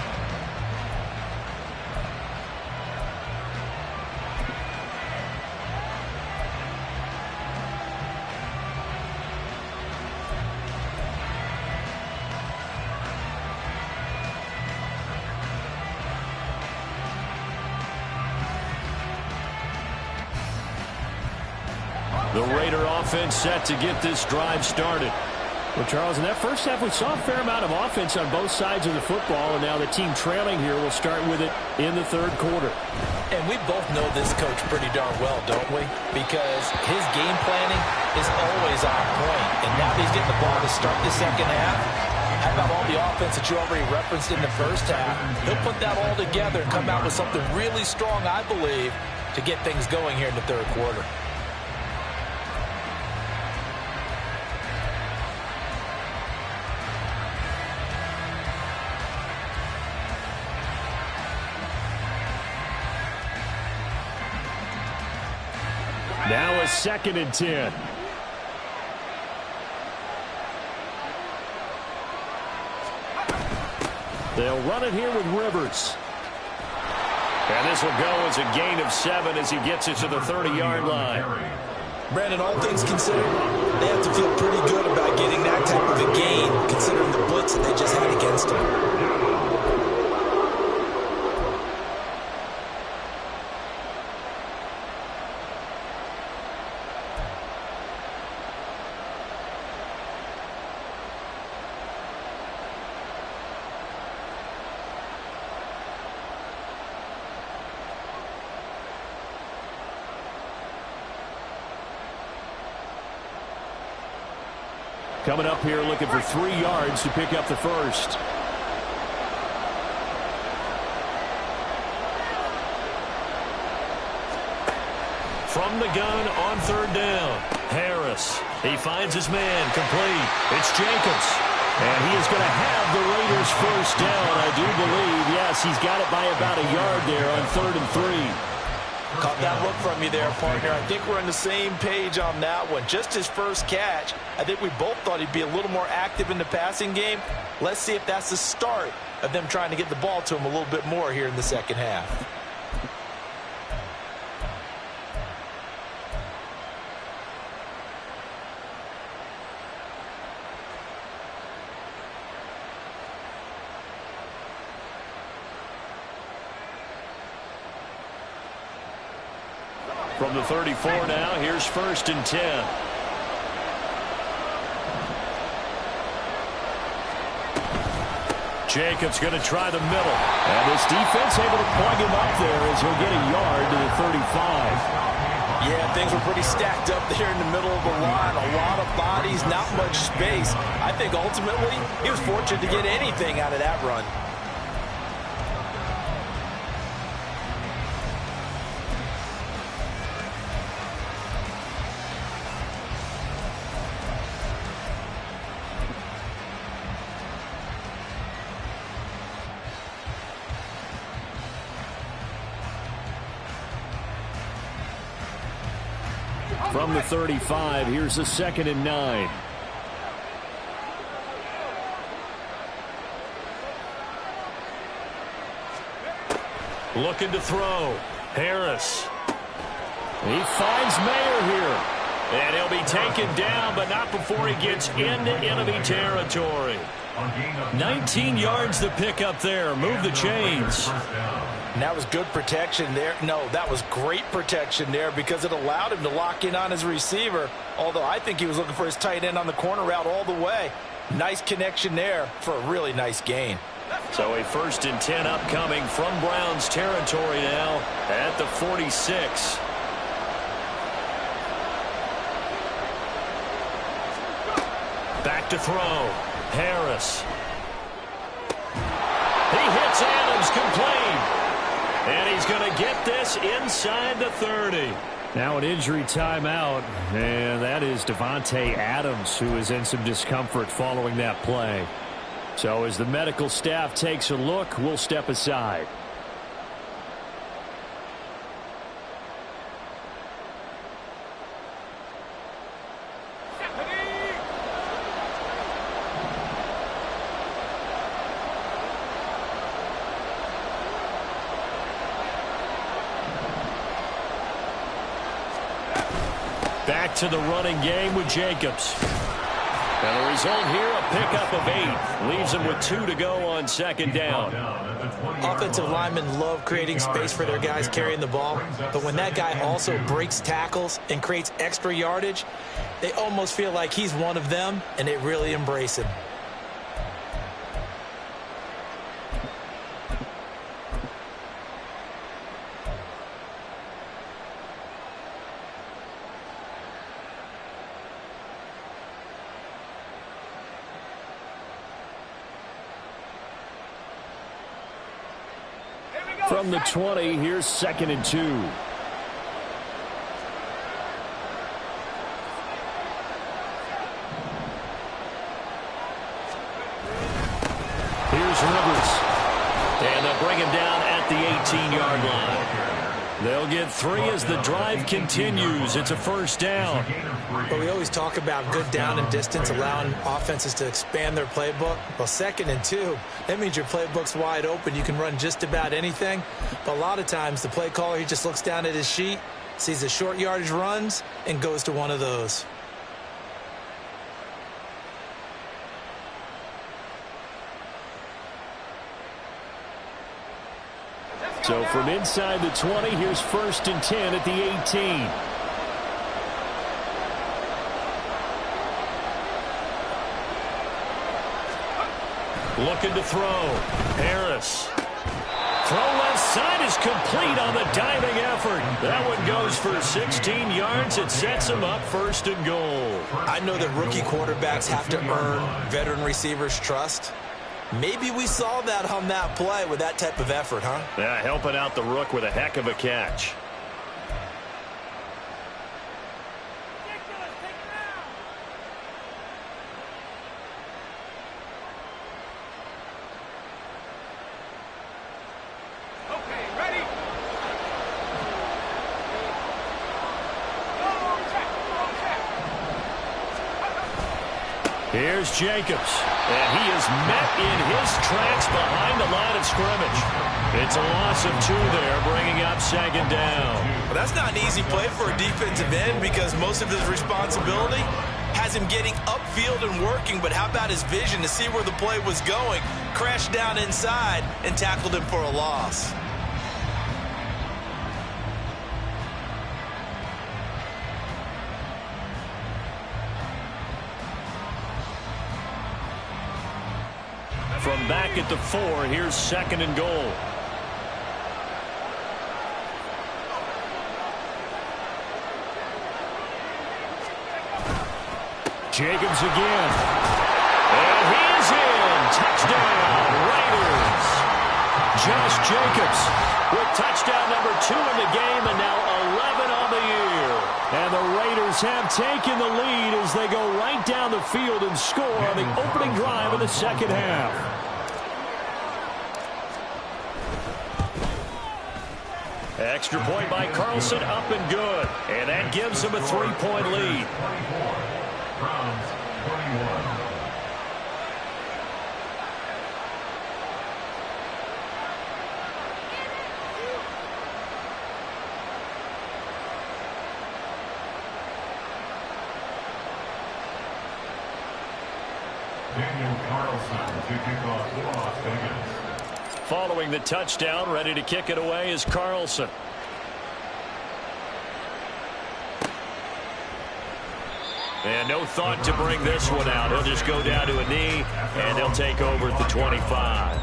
The Raider offense set to get this drive started. Well, Charles, in that first half, we saw a fair amount of offense on both sides of the football, and now the team trailing here will start with it in the third quarter. And we both know this coach pretty darn well, don't we? Because his game planning is always on point. And now he's getting the ball to start the second half. How about all the offense that you already referenced in the first half? He'll put that all together and come out with something really strong, I believe, to get things going here in the third quarter. Now a 2nd and 10. They'll run it here with Rivers. And this will go as a gain of 7 as he gets it to the 30-yard line. Brandon, all things considered, they have to feel pretty good about getting that type of a gain, considering the blitz that they just had against them. Coming up here looking for 3 yards to pick up the first. From the gun on 3rd down. Harris. He finds his man complete. It's Jacobs. And he is going to have the Raiders first down, I do believe. Yes, he's got it by about a yard there on 3rd and 3. Caught that look from you there, partner. I think we're on the same page on that one. Just his first catch. I think we both thought he'd be a little more active in the passing game. Let's see if that's the start of them trying to get the ball to him a little bit more here in the second half. From the 34 now, here's 1st and 10. Jacobs going to try the middle. And this defense able to plug him up there as he'll get a yard to the 35. Yeah, things were pretty stacked up there in the middle of the line. A lot of bodies, not much space. I think ultimately he was fortunate to get anything out of that run. From the 35, here's the 2nd and 9. Looking to throw. Harris. He finds Mayer here. And he'll be taken down, but not before he gets into enemy territory. 19 yards to pick up there. Move the chains. And that was good protection there. No, that was great protection there because it allowed him to lock in on his receiver. Although I think he was looking for his tight end on the corner route all the way. Nice connection there for a really nice gain. So a 1st and 10 upcoming from Browns territory now at the 46. Back to throw. Harris. He hits Adams complete. And he's going to get this inside the 30. Now an injury timeout, and that is Devontae Adams, who is in some discomfort following that play. So as the medical staff takes a look, we'll step aside. Back to the running game with Jacobs. And the result here, a pickup of 8. Leaves them with 2 to go on second down. Offensive linemen love creating space for their guys carrying the ball. But when that guy also breaks tackles and creates extra yardage, they almost feel like he's one of them, and they really embrace him. From the 20, here's 2nd and 2. Here's Rivers. And they'll bring him down at the 18-yard line. They'll get 3 as the drive continues. It's a first down. But we always talk about good down and distance, allowing offenses to expand their playbook. Well, 2nd and 2, that means your playbook's wide open. You can run just about anything. But a lot of times, the play caller, he just looks down at his sheet, sees the short yardage runs, and goes to one of those. So from inside the 20, here's 1st and 10 at the 18. Looking to throw. Harris. Throw left side is complete on the diving effort. That one goes for 16 yards. It sets him up 1st and goal. I know that rookie quarterbacks have to earn veteran receivers' trust. Maybe we saw that on that play with that type of effort, huh? Yeah, helping out the rook with a heck of a catch. Here's Jacobs, and he is met in his tracks behind the line of scrimmage. It's a loss of 2 there, bringing up 2nd down. Well, that's not an easy play for a defensive end because most of his responsibility has him getting upfield and working, but how about his vision to see where the play was going, crashed down inside, and tackled him for a loss. From back at the 4, here's 2nd and goal. Jacobs again. And he is in. Touchdown, Raiders. Josh Jacobs with touchdown number 2 in the game, and now 11 on the year. And the Raiders have taken the lead as they go right down the field and score on the opening drive of the second half. Extra point by Carlson, up and good. And that gives him a 3-point lead. Following the touchdown, ready to kick it away is Carlson. And no thought to bring this one out. He'll just go down to a knee, and they'll take over at the 25.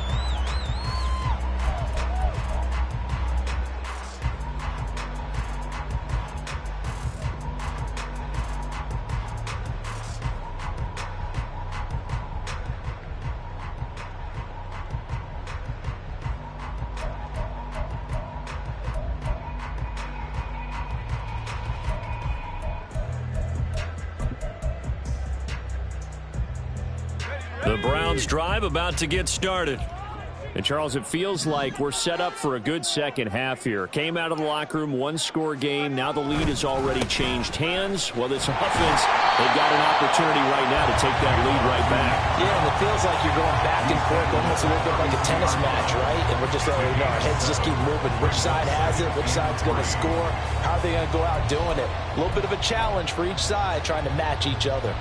The Browns drive about to get started. And, Charles, it feels like we're set up for a good second half here. Came out of the locker room, one-score game. Now the lead has already changed hands. Well, this offense, they've got an opportunity right now to take that lead right back. Yeah, and it feels like you're going back and forth almost a little bit like a tennis match, right? And we're just, our heads just keep moving. Which side has it? Which side's going to score? How are they going to go out doing it? A little bit of a challenge for each side trying to match each other.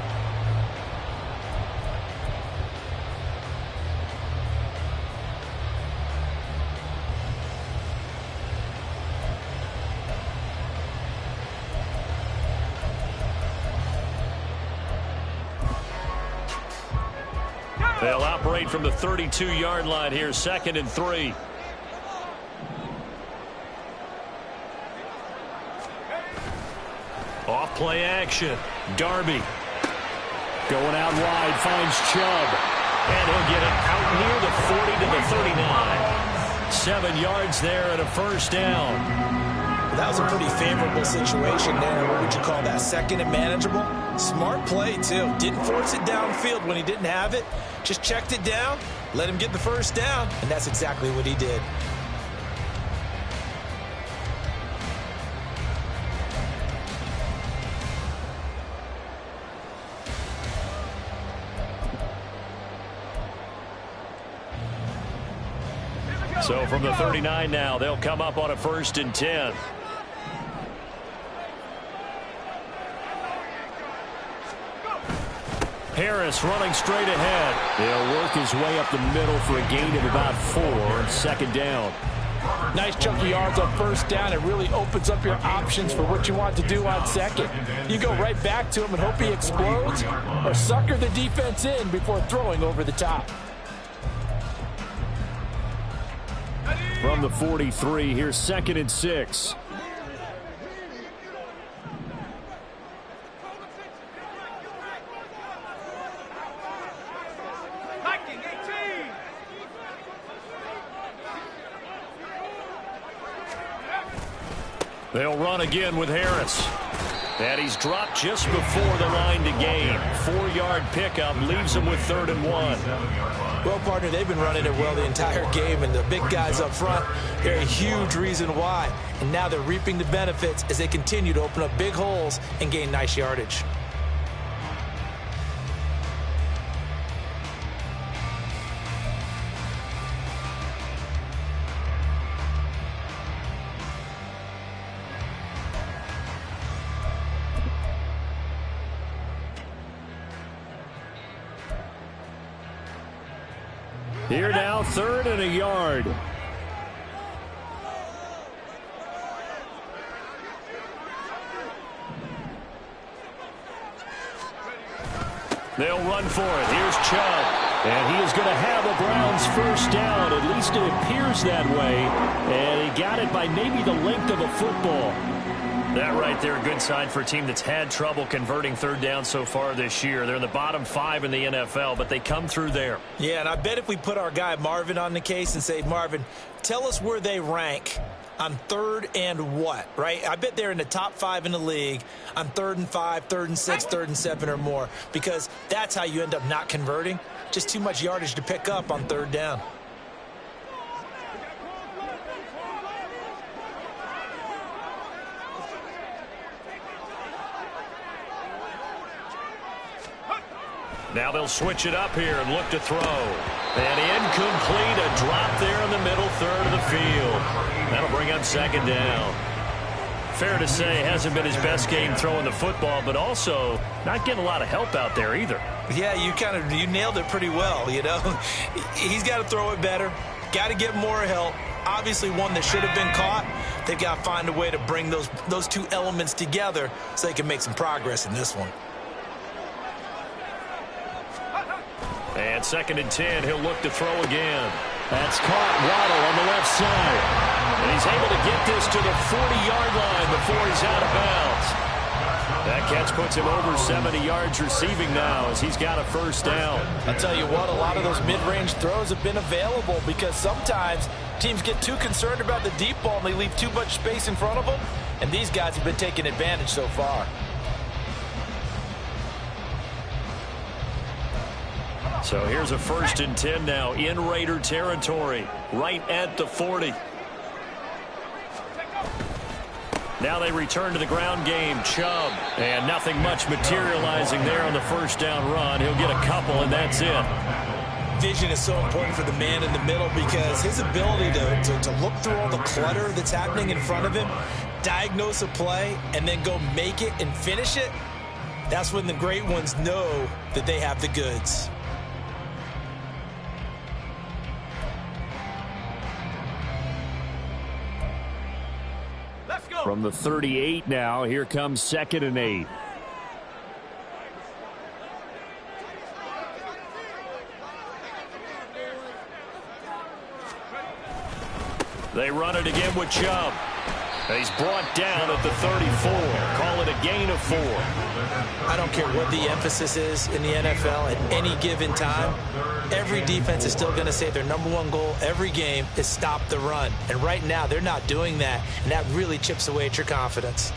They'll operate from the 32-yard line here, 2nd and 3. Off play action. Darby. Going out wide, finds Chubb. And he'll get it out near the 40 to the 39. 7 yards there and a first down. That was a pretty favorable situation there. What would you call that? 2nd and manageable? Smart play, too. Didn't force it downfield when he didn't have it. Just checked it down, let him get the first down, and that's exactly what he did. So from the 39 now, they'll come up on a 1st and 10. Harris running straight ahead. He'll work his way up the middle for a gain of about 4, 2nd down. Nice chunky yards on 1st down. It really opens up your options for what you want to do on 2nd. You go right back to him and hope he explodes, or sucker the defense in before throwing over the top. From the 43, here's 2nd and 6. They'll run again with Harris. And he's dropped just before the line to gain. 4-yard pickup leaves him with 3rd and 1. Well, partner, they've been running it well the entire game, and the big guys up front, they're a huge reason why. And now they're reaping the benefits as they continue to open up big holes and gain nice yardage. Here now, 3rd and a yard. They'll run for it. Here's Chubb. And he is going to have a Browns first down. At least it appears that way. And he got it by maybe the length of a football. That right there, a good sign for a team that's had trouble converting 3rd down so far this year. They're in the bottom 5 in the NFL, but they come through there. Yeah, and I bet if we put our guy Marvin on the case and say, Marvin, tell us where they rank on 3rd and what, right? I bet they're in the top 5 in the league on 3rd and 5, 3rd and 6, 3rd and 7 or more, because that's how you end up not converting. Just too much yardage to pick up on 3rd down. Now they'll switch it up here and look to throw. And incomplete, a drop there in the middle 3rd of the field. That'll bring up 2nd down. Fair to say, hasn't been his best game throwing the football, but also not getting a lot of help out there either. Yeah, you nailed it pretty well, you know. He's got to throw it better, got to get more help. Obviously one that should have been caught. They've got to find a way to bring those two elements together so they can make some progress in this one. And 2nd and 10, he'll look to throw again. That's caught. Waddle on the left side. And he's able to get this to the 40-yard line before he's out of bounds. That catch puts him over 70 yards receiving now as he's got a first down. I'll tell you what, a lot of those mid-range throws have been available because sometimes teams get too concerned about the deep ball and they leave too much space in front of them. And these guys have been taking advantage so far. So here's a 1st and 10 now in Raider territory, right at the 40. Now they return to the ground game. Chubb. And nothing much materializing there on the 1st down run. He'll get a couple, and that's it. Vision is so important for the man in the middle because his ability to look through all the clutter that's happening in front of him, diagnose a play, and then go make it and finish it, that's when the great ones know that they have the goods. From the 38 now, here comes 2nd and 8. They run it again with Chubb. He's brought down at the 34. Call it a gain of 4. I don't care what the emphasis is in the NFL at any given time. Every defense is still going to say their #1 goal every game is stop the run. And right now, they're not doing that, and that really chips away at your confidence.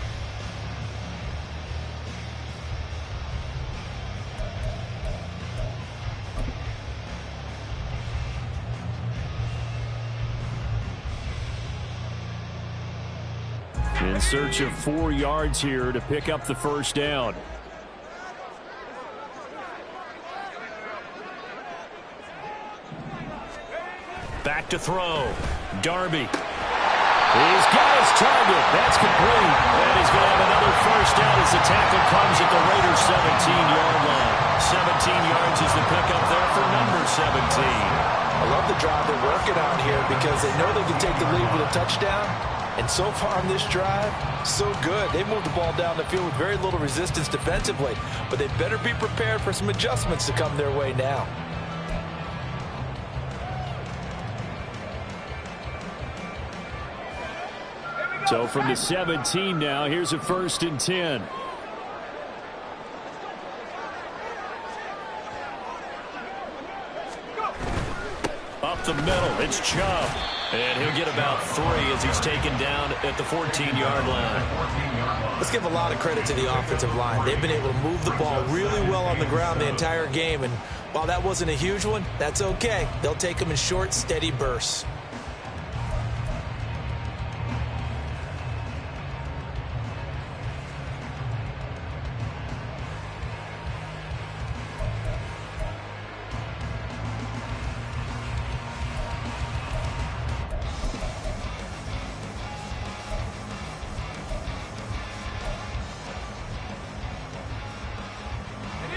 In search of 4 yards here to pick up the 1st down. Back to throw. Darby. He's got his target. That's complete. And he's going to have another 1st down as the tackle comes at the Raiders' 17-yard line. 17 yards is the pickup there for number 17. I love the drive they're working on here because they know they can take the lead with a touchdown. And so far on this drive, so good. They moved the ball down the field with very little resistance defensively. But they better be prepared for some adjustments to come their way now. So from the 17 now, here's a 1st and 10. Up the middle, it's Chubb. And he'll get about 3 as he's taken down at the 14-yard line. Let's give a lot of credit to the offensive line. They've been able to move the ball really well on the ground the entire game. And while that wasn't a huge one, that's okay. They'll take them in short, steady bursts.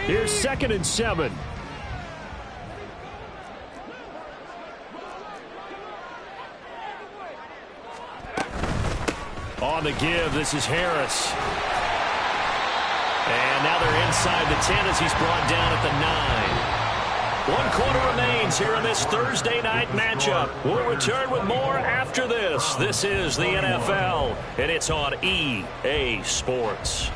Here's 2nd and 7. On the give, this is Harris. And now they're inside the 10 as he's brought down at the 9. 1 quarter remains here in this Thursday night matchup. We'll return with more after this. This is the NFL, and it's on EA Sports.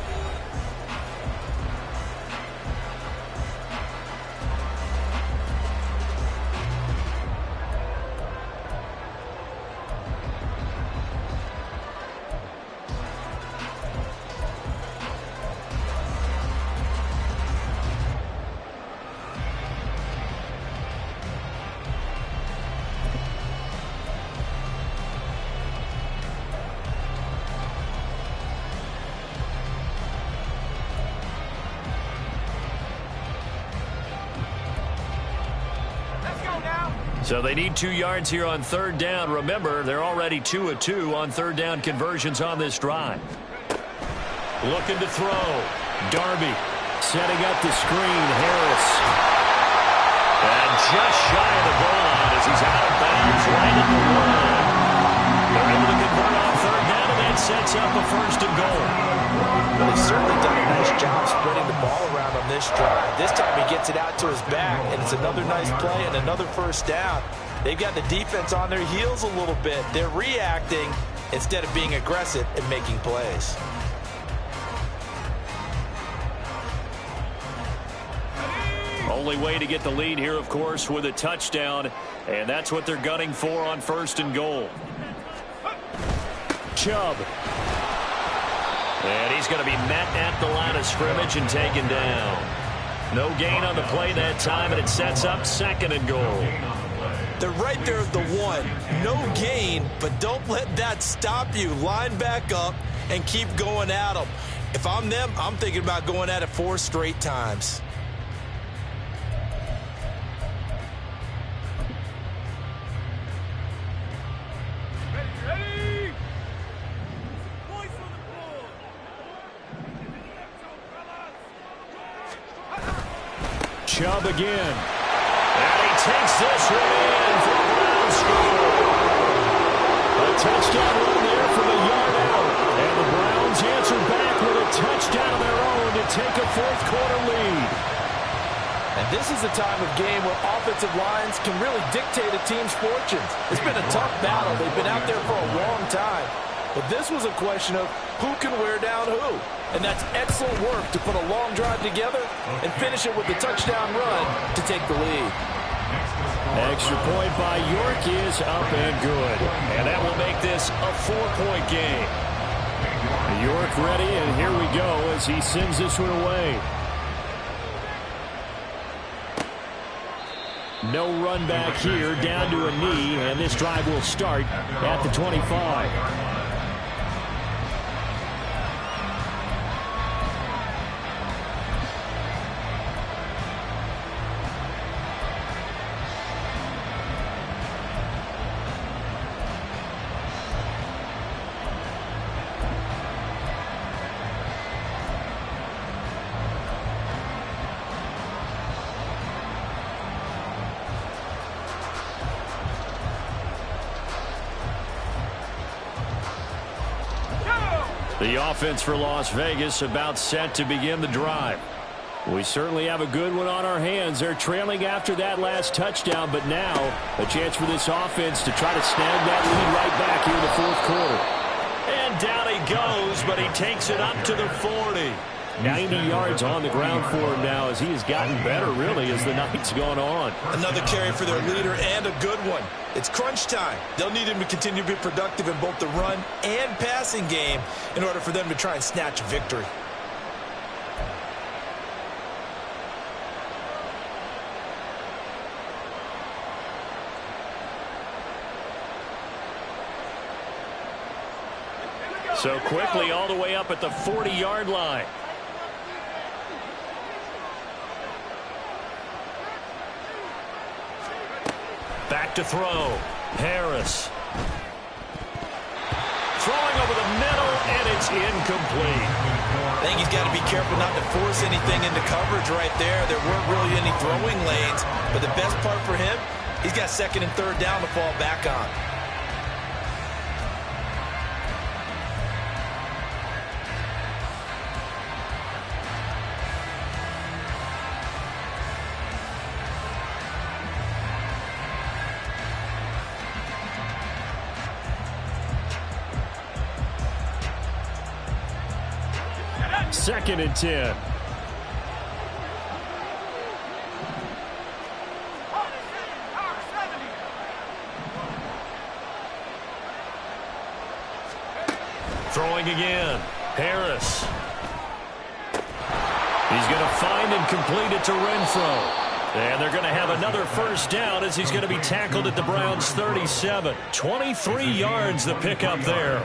So they need 2 yards here on 3rd down. Remember, they're already 2 of 2 on 3rd down conversions on this drive. Looking to throw. Darby Setting up the screen, Harris. And just shy of the goal line as he's out of bounds right at the line. They're able to convert on 3rd down, and that sets up a 1st and goal. Well, they've certainly done a nice job spreading the ball around on this drive. This time he gets it out to his back, and it's another nice play and another 1st down. They've got the defense on their heels a little bit. They're reacting instead of being aggressive and making plays. Only way to get the lead here, of course, with a touchdown, and that's what they're gunning for on 1st and goal. Chubb. And he's going to be met at the line of scrimmage and taken down. No gain on the play that time, and it sets up 2nd and goal. They're right there at the 1. No gain, but don't let that stop you. Line back up and keep going at them. If I'm them, I'm thinking about going at it 4 straight times. Ready? Chubb again. And he takes this one in for a Browns score. A touchdown run there from a yard out. And the Browns answer back with a touchdown of their own to take a 4th quarter lead. And this is the time of game where offensive lines can really dictate a team's fortunes. It's been a tough battle. They've been out there for a long time. But this was a question of who can wear down who. And that's excellent work to put a long drive together and finish it with a touchdown run to take the lead. Extra point by York is up and good. And that will make this a 4-point game. York ready, and here we go as he sends this one away. No run back here, down to a knee, and this drive will start at the 25. The offense for Las Vegas about set to begin the drive. We certainly have a good one on our hands. They're trailing after that last touchdown, but now a chance for this offense to try to snag that lead right back here in the 4th quarter. And down he goes, but he takes it up to the 40. 90 yards on the ground for him now as he has gotten better, really, as the night's gone on. Another carry for their leader and a good one. It's crunch time. They'll need him to continue to be productive in both the run and passing game in order for them to try and snatch a victory. So quickly all the way up at the 40-yard line. Back to throw. Harris. Throwing over the middle, and it's incomplete. I think he's got to be careful not to force anything into coverage right there. There weren't really any throwing lanes, but the best part for him, he's got 2nd and 3rd down to fall back on. Second and 10. Throwing again. Harris. He's going to find and complete it to Renfro. And they're going to have another 1st down as he's going to be tackled at the Browns' 37. 23 yards the pickup there.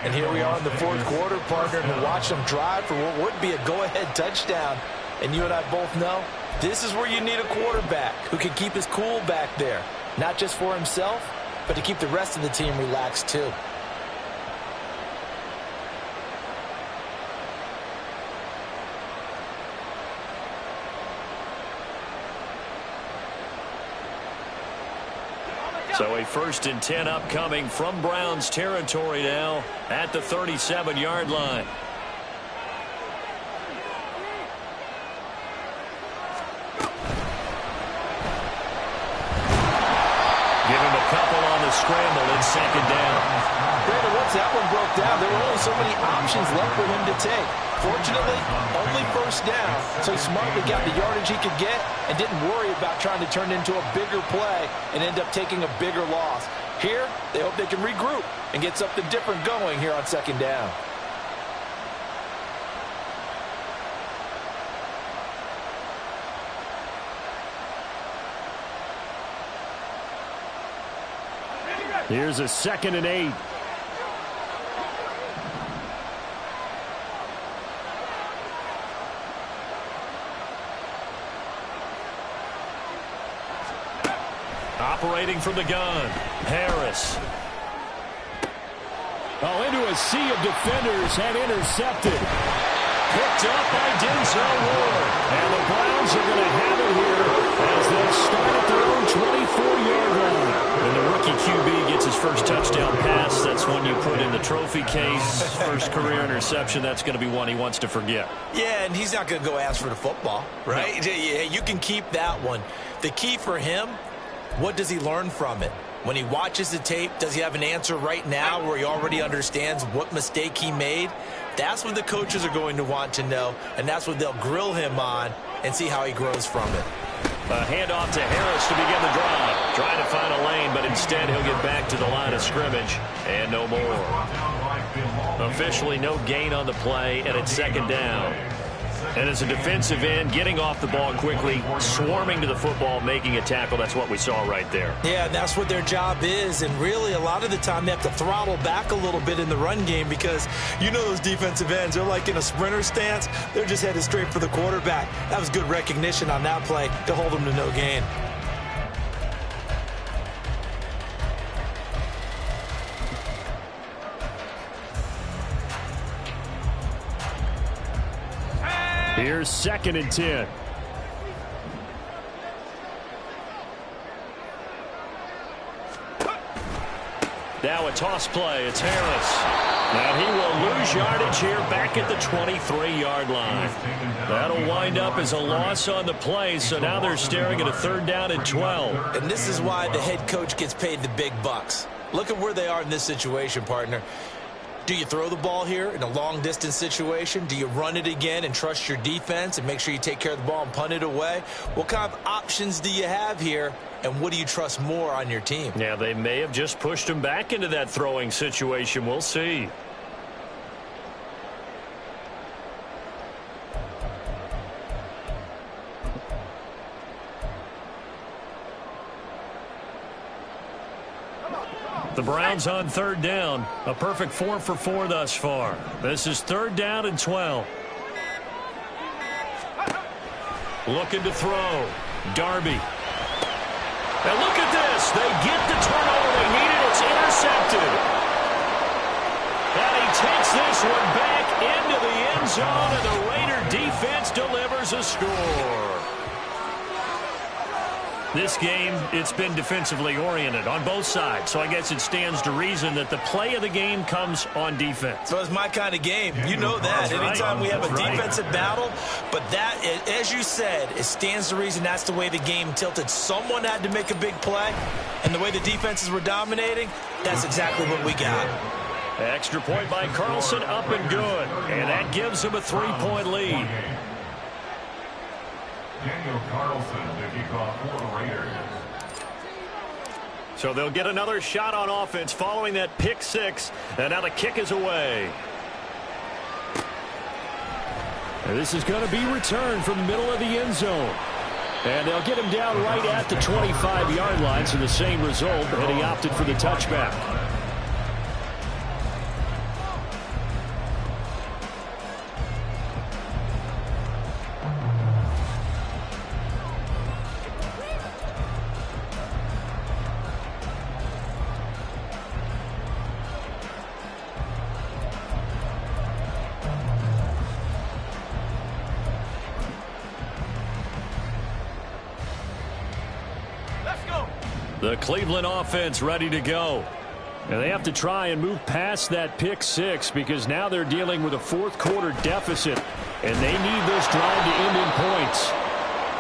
And here we are in the 4th quarter, partner, and watch them drive for what would be a go-ahead touchdown. And you and I both know this is where you need a quarterback who can keep his cool back there. Not just for himself, but to keep the rest of the team relaxed too. So a 1st and 10 upcoming from Browns territory now at the 37-yard line. Give him a couple on the scramble. It's 2nd down. Brandon, once that one broke down, there were only so many options left for him to take. Fortunately, only 1st down, so he smartly got the yardage he could get and didn't worry about trying to turn it into a bigger play and end up taking a bigger loss. Here, they hope they can regroup and get something different going here on 2nd down. Here's a 2nd and 8. Operating from the gun, Harris. Oh, into a sea of defenders and intercepted. Picked up by Denzel Ward. And the Browns are going to have it here as they start at their own 24-yard line. When the rookie QB gets his first touchdown pass, that's when you put in the trophy case. First career interception, that's going to be one he wants to forget. Yeah, and he's not going to go ask for the football, right? Yeah, you can keep that one. The key for him, what does he learn from it? When he watches the tape, does he have an answer right now where he already understands what mistake he made? That's what the coaches are going to want to know, and that's what they'll grill him on and see how he grows from it. A handoff to Harris to begin the drive. Trying to find a lane, but instead he'll get back to the line of scrimmage. And no more. Officially no gain on the play, and it's 2nd down. And as a defensive end, getting off the ball quickly, swarming to the football, making a tackle, that's what we saw right there. Yeah, and that's what their job is. And really, a lot of the time, they have to throttle back a little bit in the run game because you know those defensive ends, they're like in a sprinter stance. They're just headed straight for the quarterback. That was good recognition on that play to hold them to no gain. Here's 2nd and 10. Now a toss play. It's Harris. And he will lose yardage here back at the 23-yard line. That'll wind up as a loss on the play, so now they're staring at a 3rd down and 12. And this is why the head coach gets paid the big bucks. Look at where they are in this situation, partner. Do you throw the ball here in a long-distance situation? Do you run it again and trust your defense and make sure you take care of the ball and punt it away? What kind of options do you have here, and what do you trust more on your team? Yeah, they may have just pushed him back into that throwing situation. We'll see. The Browns on 3rd down. A perfect 4 for 4 thus far. This is 3rd down and 12. Looking to throw. Darby. And look at this. They get the turnover they needed. It's intercepted. And he takes this one back into the end zone, and the Raider defense delivers a score. This game, it's been defensively oriented on both sides, so I guess it stands to reason that the play of the game comes on defense. So it's my kind of game. You know that. Anytime we have a defensive battle, but that, as you said, it stands to reason that's the way the game tilted. Someone had to make a big play, and the way the defenses were dominating, that's exactly what we got. Extra point by Carlson, up and good, and that gives him a 3-point lead. Daniel Carlson to kick off for the Raiders. So they'll get another shot on offense following that pick 6, and now the kick is away. And this is going to be returned from the middle of the end zone. And they'll get him down right at the 25-yard line, so the same result, and he opted for the touchback. The Cleveland offense ready to go. And they have to try and move past that pick 6 because now they're dealing with a 4th quarter deficit, and they need this drive to end in points.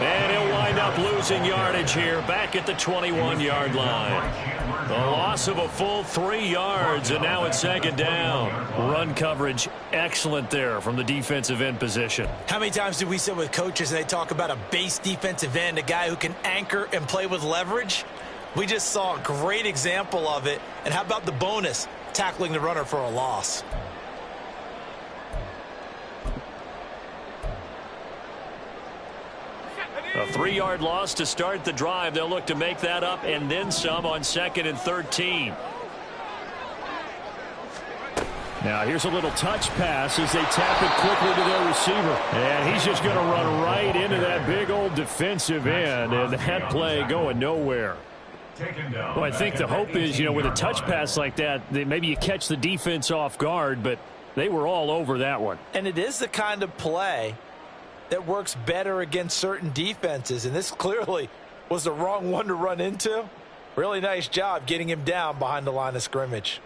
And he'll wind up losing yardage here back at the 21-yard line. The loss of a full 3 yards, and now it's 2nd down. Run coverage excellent there from the defensive end position. How many times do we sit with coaches and they talk about a base defensive end, a guy who can anchor and play with leverage? We just saw a great example of it. And how about the bonus, tackling the runner for a loss? A 3-yard loss to start the drive. They'll look to make that up and then some on 2nd and 13. Now here's a little touch pass as they tap it quickly to their receiver. And he's just going to run right into that big old defensive end. And that play going nowhere. Well, I think the hope is, with a touch pass like that, maybe you catch the defense off guard, but they were all over that one. And it is the kind of play that works better against certain defenses. And this clearly was the wrong one to run into. Really nice job getting him down behind the line of scrimmage.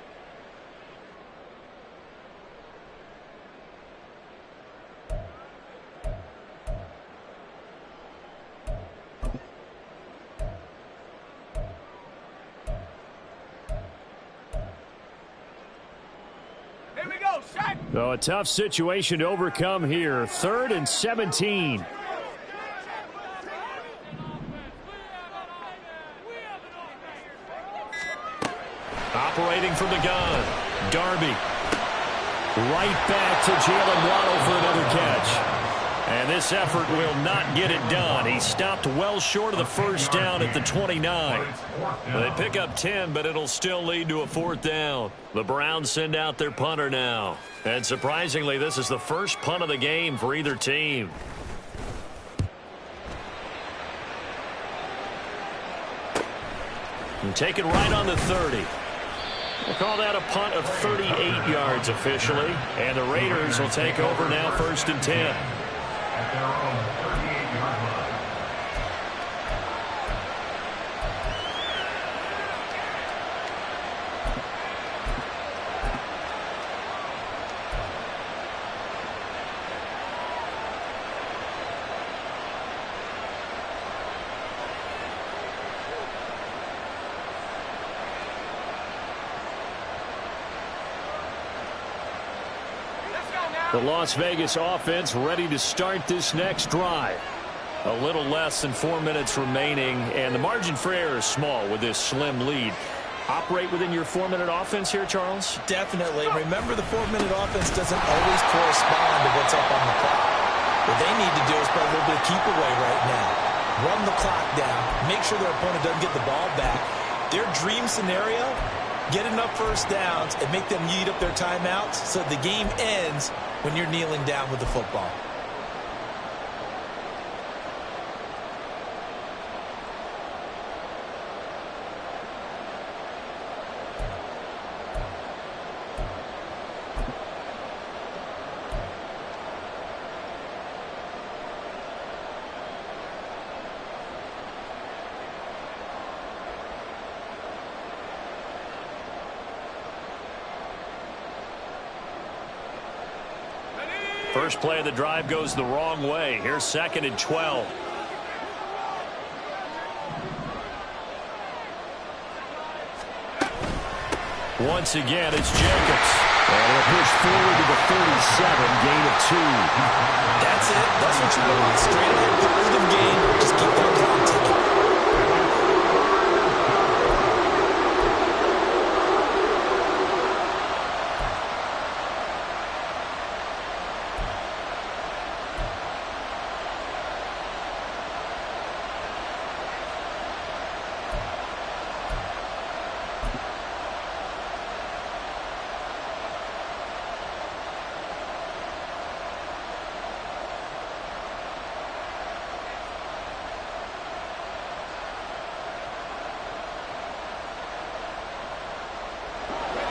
So a tough situation to overcome here. 3rd and 17. Operating from the gun, Darby. Right back to Jalen Waddle for another catch. And this effort will not get it done. He stopped well short of the first down at the 29. They pick up 10, but it'll still lead to a 4th down. The Browns send out their punter now. And surprisingly, this is the first punt of the game for either team. And take it right on the 30. We'll call that a punt of 38 yards officially. And the Raiders will take over now 1st and 10. At their own 38-yard line. The Las Vegas offense ready to start this next drive. A little less than 4 minutes remaining, and the margin for error is small with this slim lead. Operate within your 4-minute offense here, Charles? Definitely. Remember, the 4-minute offense doesn't always correspond to what's up on the clock. What they need to do is play a little bit of keep away right now. Run the clock down. Make sure their opponent doesn't get the ball back. Their dream scenario, get enough first downs and make them eat up their timeouts so the game ends when you're kneeling down with the football. First play of the drive goes the wrong way. Here's 2nd and 12. Once again, it's Jacobs. And it'll push forward to the 37, gain of 2. That's it. That's what you want. Straight ahead, positive gain. Just keep that clock ticking.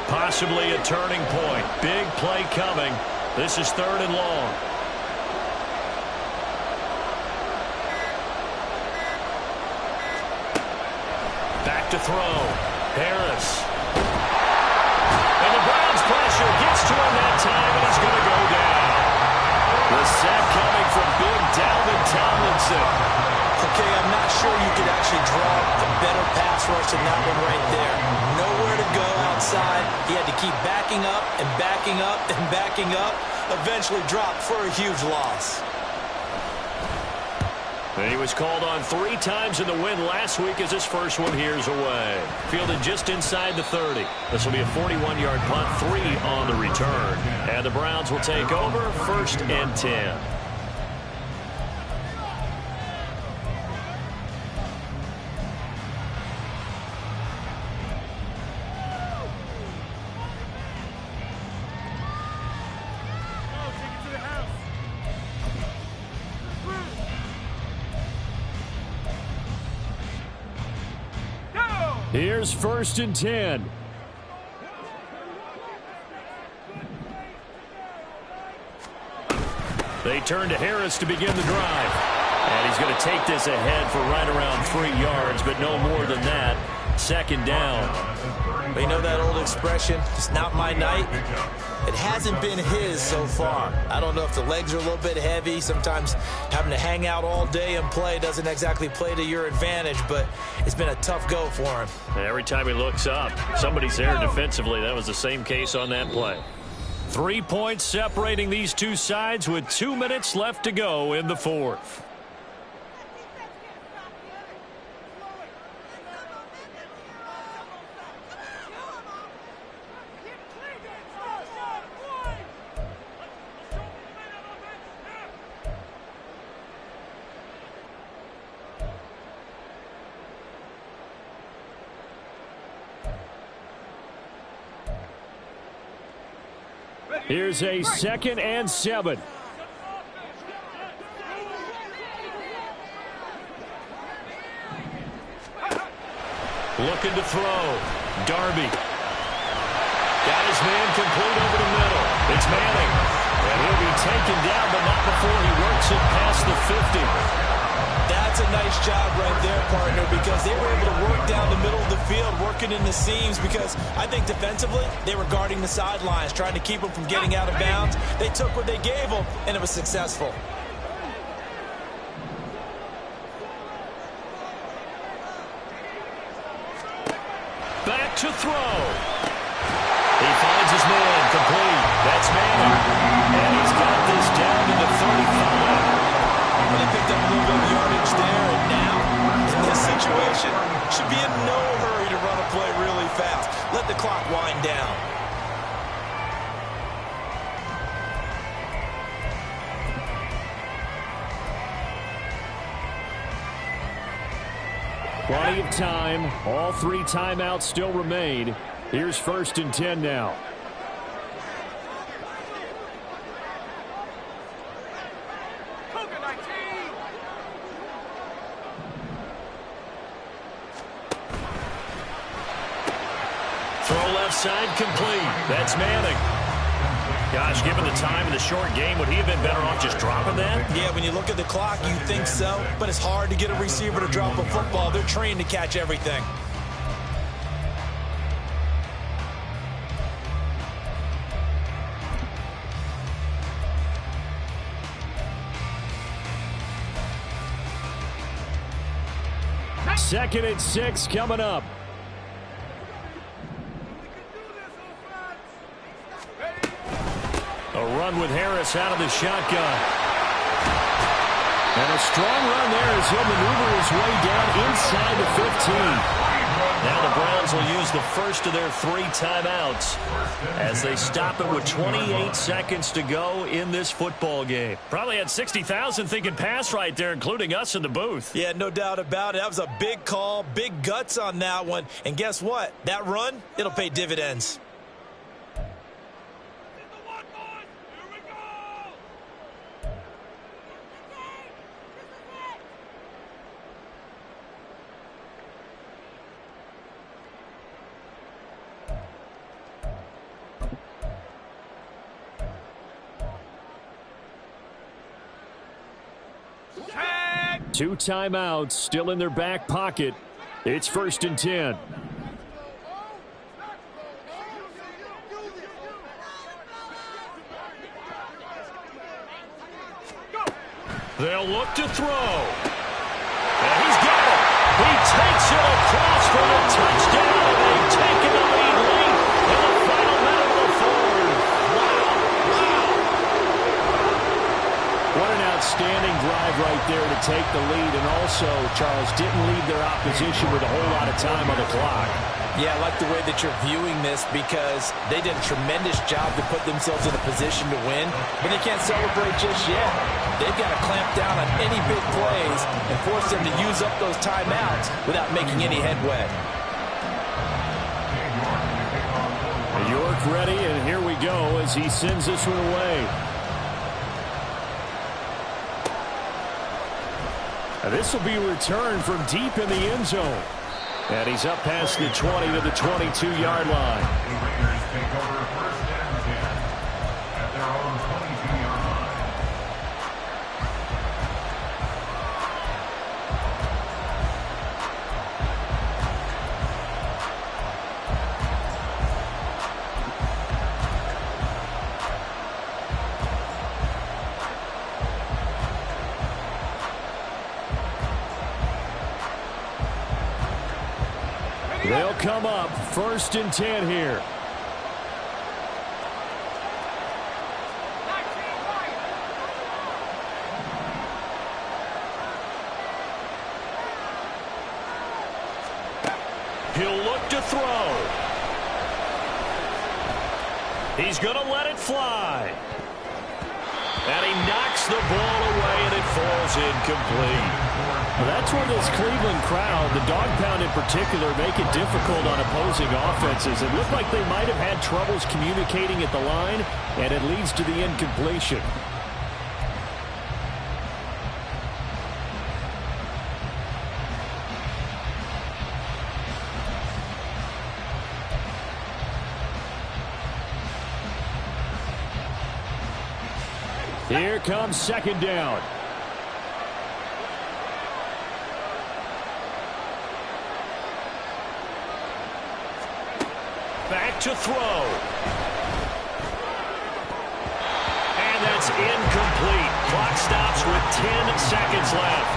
Possibly a turning point. Big play coming. This is 3rd and long. Back to throw. Harris. And the Browns pressure gets to him that time, and he's going to go down. The sack coming from big Dalvin Tomlinson. Okay, I'm not sure you could actually draw a better pass rush than that one right there. Nowhere to go outside. He had to keep backing up and backing up and backing up. Eventually dropped for a huge loss. And he was called on 3 times in the win last week as his first one here's away. Fielded just inside the 30. This will be a 41-yard punt, 3 on the return. And the Browns will take over 1st and 10. Here's 1st and 10. They turn to Harris to begin the drive. And he's going to take this ahead for right around 3 yards, but no more than that. 2nd down. But you know that old expression, it's not my night? It hasn't been his so far. I don't know if the legs are a little bit heavy. Sometimes having to hang out all day and play doesn't exactly play to your advantage, but it's been a tough go for him. Every time he looks up, somebody's there defensively. That was the same case on that play. 3 points separating these two sides with 2 minutes left to go in the 4th. Here's a 2nd and 7. Looking to throw. Darby. Got his man complete over the middle. It's Manning. And he'll be taken down, but not before he works it past the 50. That's a nice job right there, partner, because they were able to work down the middle of the field, working in the seams, because I think defensively they were guarding the sidelines, trying to keep them from getting out of bounds. They took what they gave them, and it was successful. Back to throw. He finds his man complete. That's Manning. And he's got this down to the 35. They picked up a little bit of yardage there, and now, in this situation, should be in no hurry to run a play really fast. Let the clock wind down. Plenty of time. All 3 timeouts still remain. Here's 1st and 10 now. Side complete. That's Manning. Gosh, given the time in the short game, would he have been better off just dropping that? Yeah, when you look at the clock, you think so. But it's hard to get a receiver to drop a football. They're trained to catch everything. Second and 6 coming up. A run with Harris out of the shotgun. And a strong run there as he'll maneuver his way down inside the 15. Now the Browns will use the first of their 3 timeouts as they stop it with 28 seconds to go in this football game. Probably had 60,000 thinking pass right there, including us in the booth. Yeah, no doubt about it. That was a big call, big guts on that one. And guess what? That run, it'll pay dividends. Two timeouts still in their back pocket. It's 1st and 10. They'll look to throw. And he's got it. He takes it across for the touchdown. They've taken the lead late in the final minute of the 4th. Wow. What an outstanding drive right there to take the lead. And also, Charles, didn't leave their opposition with a whole lot of time on the clock. Yeah, I like the way that you're viewing this because they did a tremendous job to put themselves in a position to win, but they can't celebrate just yet. They've got to clamp down on any big plays and force them to use up those timeouts without making any headway. York ready, and here we go as he sends this one away. This will be returned from deep in the end zone. And he's up past the 20 to the 22-yard line. The Raiders take over 1st and 10 at their own 22-yard line. They'll come up 1st and 10 here. He'll look to throw. He's going to let it fly. And he knocks the ball away, and it falls incomplete. Well, that's where this Cleveland crowd, the dog pound in particular, make it difficult on opposing offenses. It looked like they might have had troubles communicating at the line, and it leads to the incompletion. Here comes 2nd down. Back to throw. And that's incomplete. Clock stops with 10 seconds left.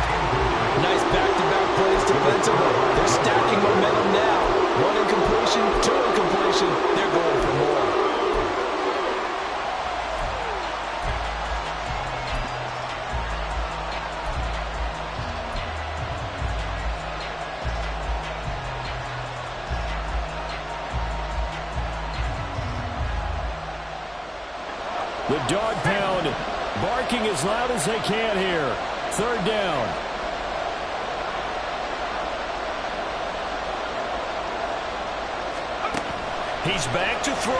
Nice back-to-back plays defensively. They're stacking momentum now. 1 incompletion, 2 incompletion. They're going for more. The dog pound barking as loud as they can here. 3rd down. He's back to throw.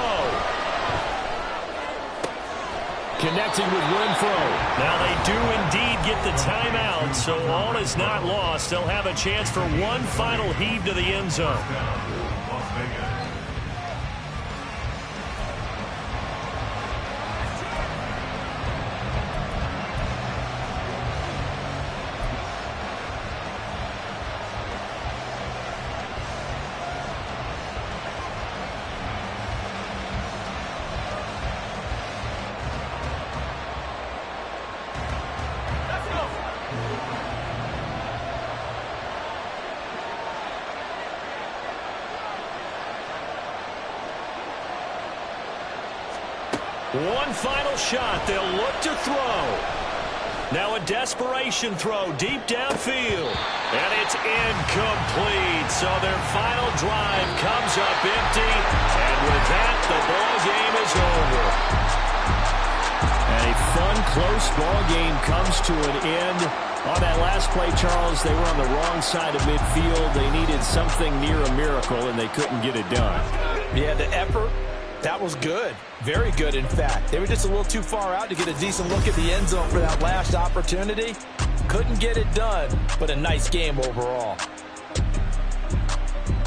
Connecting with Renfro. Now they do indeed get the timeout, so all is not lost. They'll have a chance for one final heave to the end zone. Las Vegas. One final shot. They'll look to throw. Now a desperation throw deep downfield. And it's incomplete. So their final drive comes up empty. And with that, the ball game is over. And a fun, close ball game comes to an end. On that last play, Charles, they were on the wrong side of midfield. They needed something near a miracle, and they couldn't get it done. Yeah, the effort, that was good. Very good, in fact. They were just a little too far out to get a decent look at the end zone for that last opportunity. Couldn't get it done, but a nice game overall.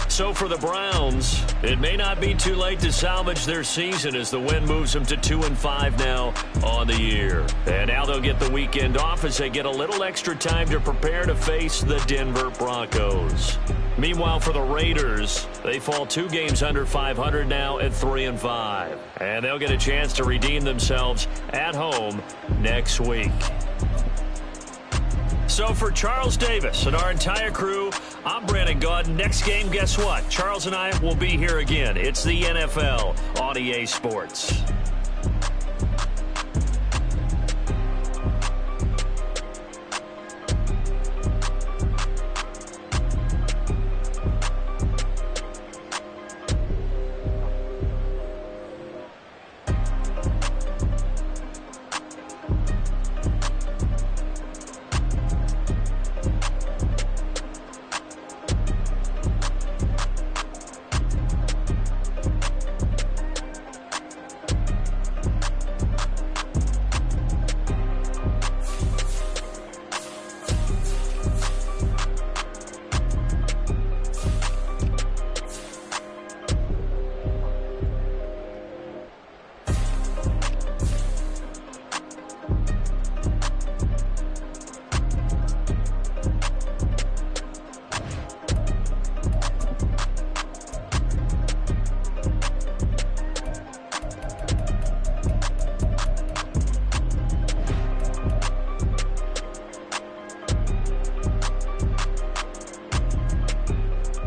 So for the Browns, it may not be too late to salvage their season as the win moves them to 2-5 now on the year. And now they'll get the weekend off as they get a little extra time to prepare to face the Denver Broncos. Meanwhile, for the Raiders, they fall 2 games under 500 now at 3-5. And they'll get a chance to redeem themselves at home next week. So for Charles Davis and our entire crew, I'm Brandon Gaudin. Next game, guess what? Charles and I will be here again. It's the NFL on EA Sports.